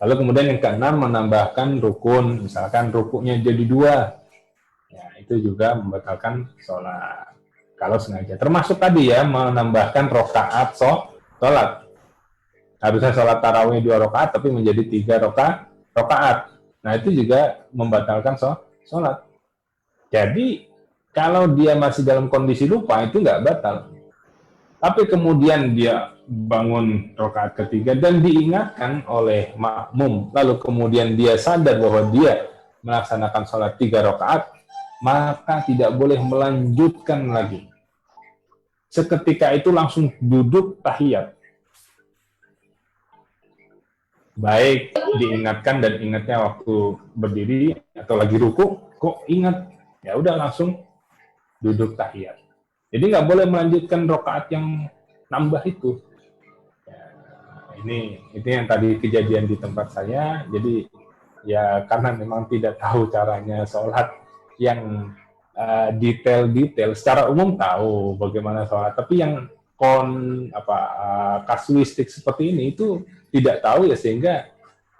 Lalu kemudian yang keenam, menambahkan rukun, misalkan rukunya jadi 2, ya, itu juga membatalkan sholat kalau sengaja. Termasuk tadi ya, menambahkan rakaat sholat. Harusnya sholat tarawih 2 rakaat, tapi menjadi 3 rakaat. Nah, itu juga membatalkan sholat. Jadi, kalau dia masih dalam kondisi lupa, itu nggak batal. Tapi kemudian dia bangun rakaat ketiga dan diingatkan oleh makmum, lalu kemudian dia sadar bahwa dia melaksanakan sholat 3 rakaat, maka tidak boleh melanjutkan lagi. Seketika itu langsung duduk tahiyat. Baik diingatkan dan ingatnya waktu berdiri atau lagi ruku, kok ingat, ya udah langsung duduk tahiyat. Jadi nggak boleh melanjutkan rakaat yang nambah itu. Ya, ini yang tadi kejadian di tempat saya. Jadi ya karena memang tidak tahu caranya sholat yang detail-detail. Secara umum tahu bagaimana sholat, tapi yang kasuistik seperti ini itu tidak tahu ya, sehingga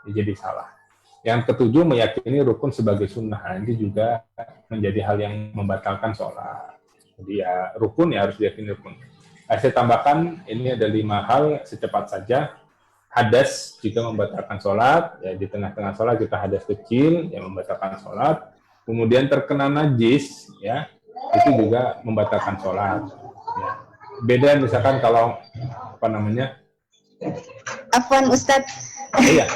jadi salah. Yang ketujuh, meyakini rukun sebagai sunnah, ini juga menjadi hal yang membatalkan sholat. Jadi ya rukun ya harus diyakini rukun. Saya tambahkan ini ada 5 hal secepat saja. Hadas juga membatalkan sholat, ya di tengah-tengah sholat kita hadas kecil yang membatalkan sholat. Kemudian terkena najis, ya itu juga membatalkan sholat. Ya. Beda misalkan kalau Afwan Ustadz. Iya.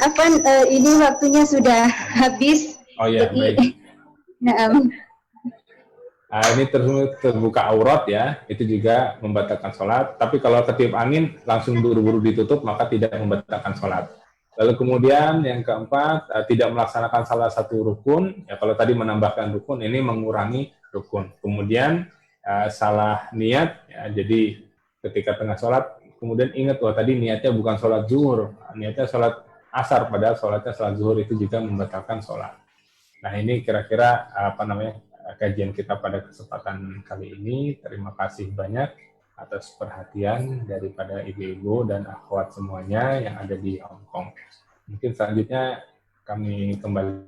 Afwan, ini waktunya sudah habis. Oh iya, baik. Ini terbuka aurat ya, itu juga membatalkan sholat. Tapi kalau ketiup angin langsung buru-buru ditutup, maka tidak membatalkan sholat. Lalu kemudian yang keempat, tidak melaksanakan salah satu rukun. Ya kalau tadi menambahkan rukun, ini mengurangi rukun. Kemudian salah niat, ya, jadi ketika tengah sholat kemudian ingat, wah tadi niatnya bukan sholat zuhur, niatnya sholat asar, padahal sholatnya sholat zuhur, itu juga membatalkan sholat. Nah, ini kira-kira kajian kita pada kesempatan kali ini. Terima kasih banyak atas perhatian daripada ibu-ibu dan akhwat semuanya yang ada di Hong Kong. Mungkin selanjutnya kami kembali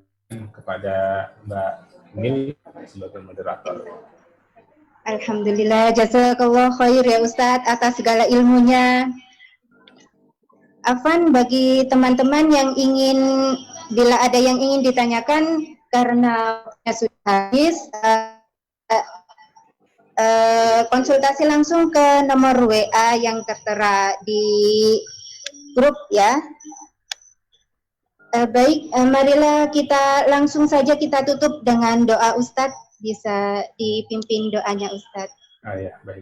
kepada Mbak Mil sebagai moderator. Alhamdulillah, jazakallah khair ya Ustadz atas segala ilmunya. Afan, bagi teman-teman yang bila ada yang ingin ditanyakan karena sudah habis, konsultasi langsung ke nomor WA yang tertera di grup ya. Baik, marilah kita langsung saja kita tutup dengan doa Ustadz. Bisa dipimpin doanya Ustadz. Ya, baik.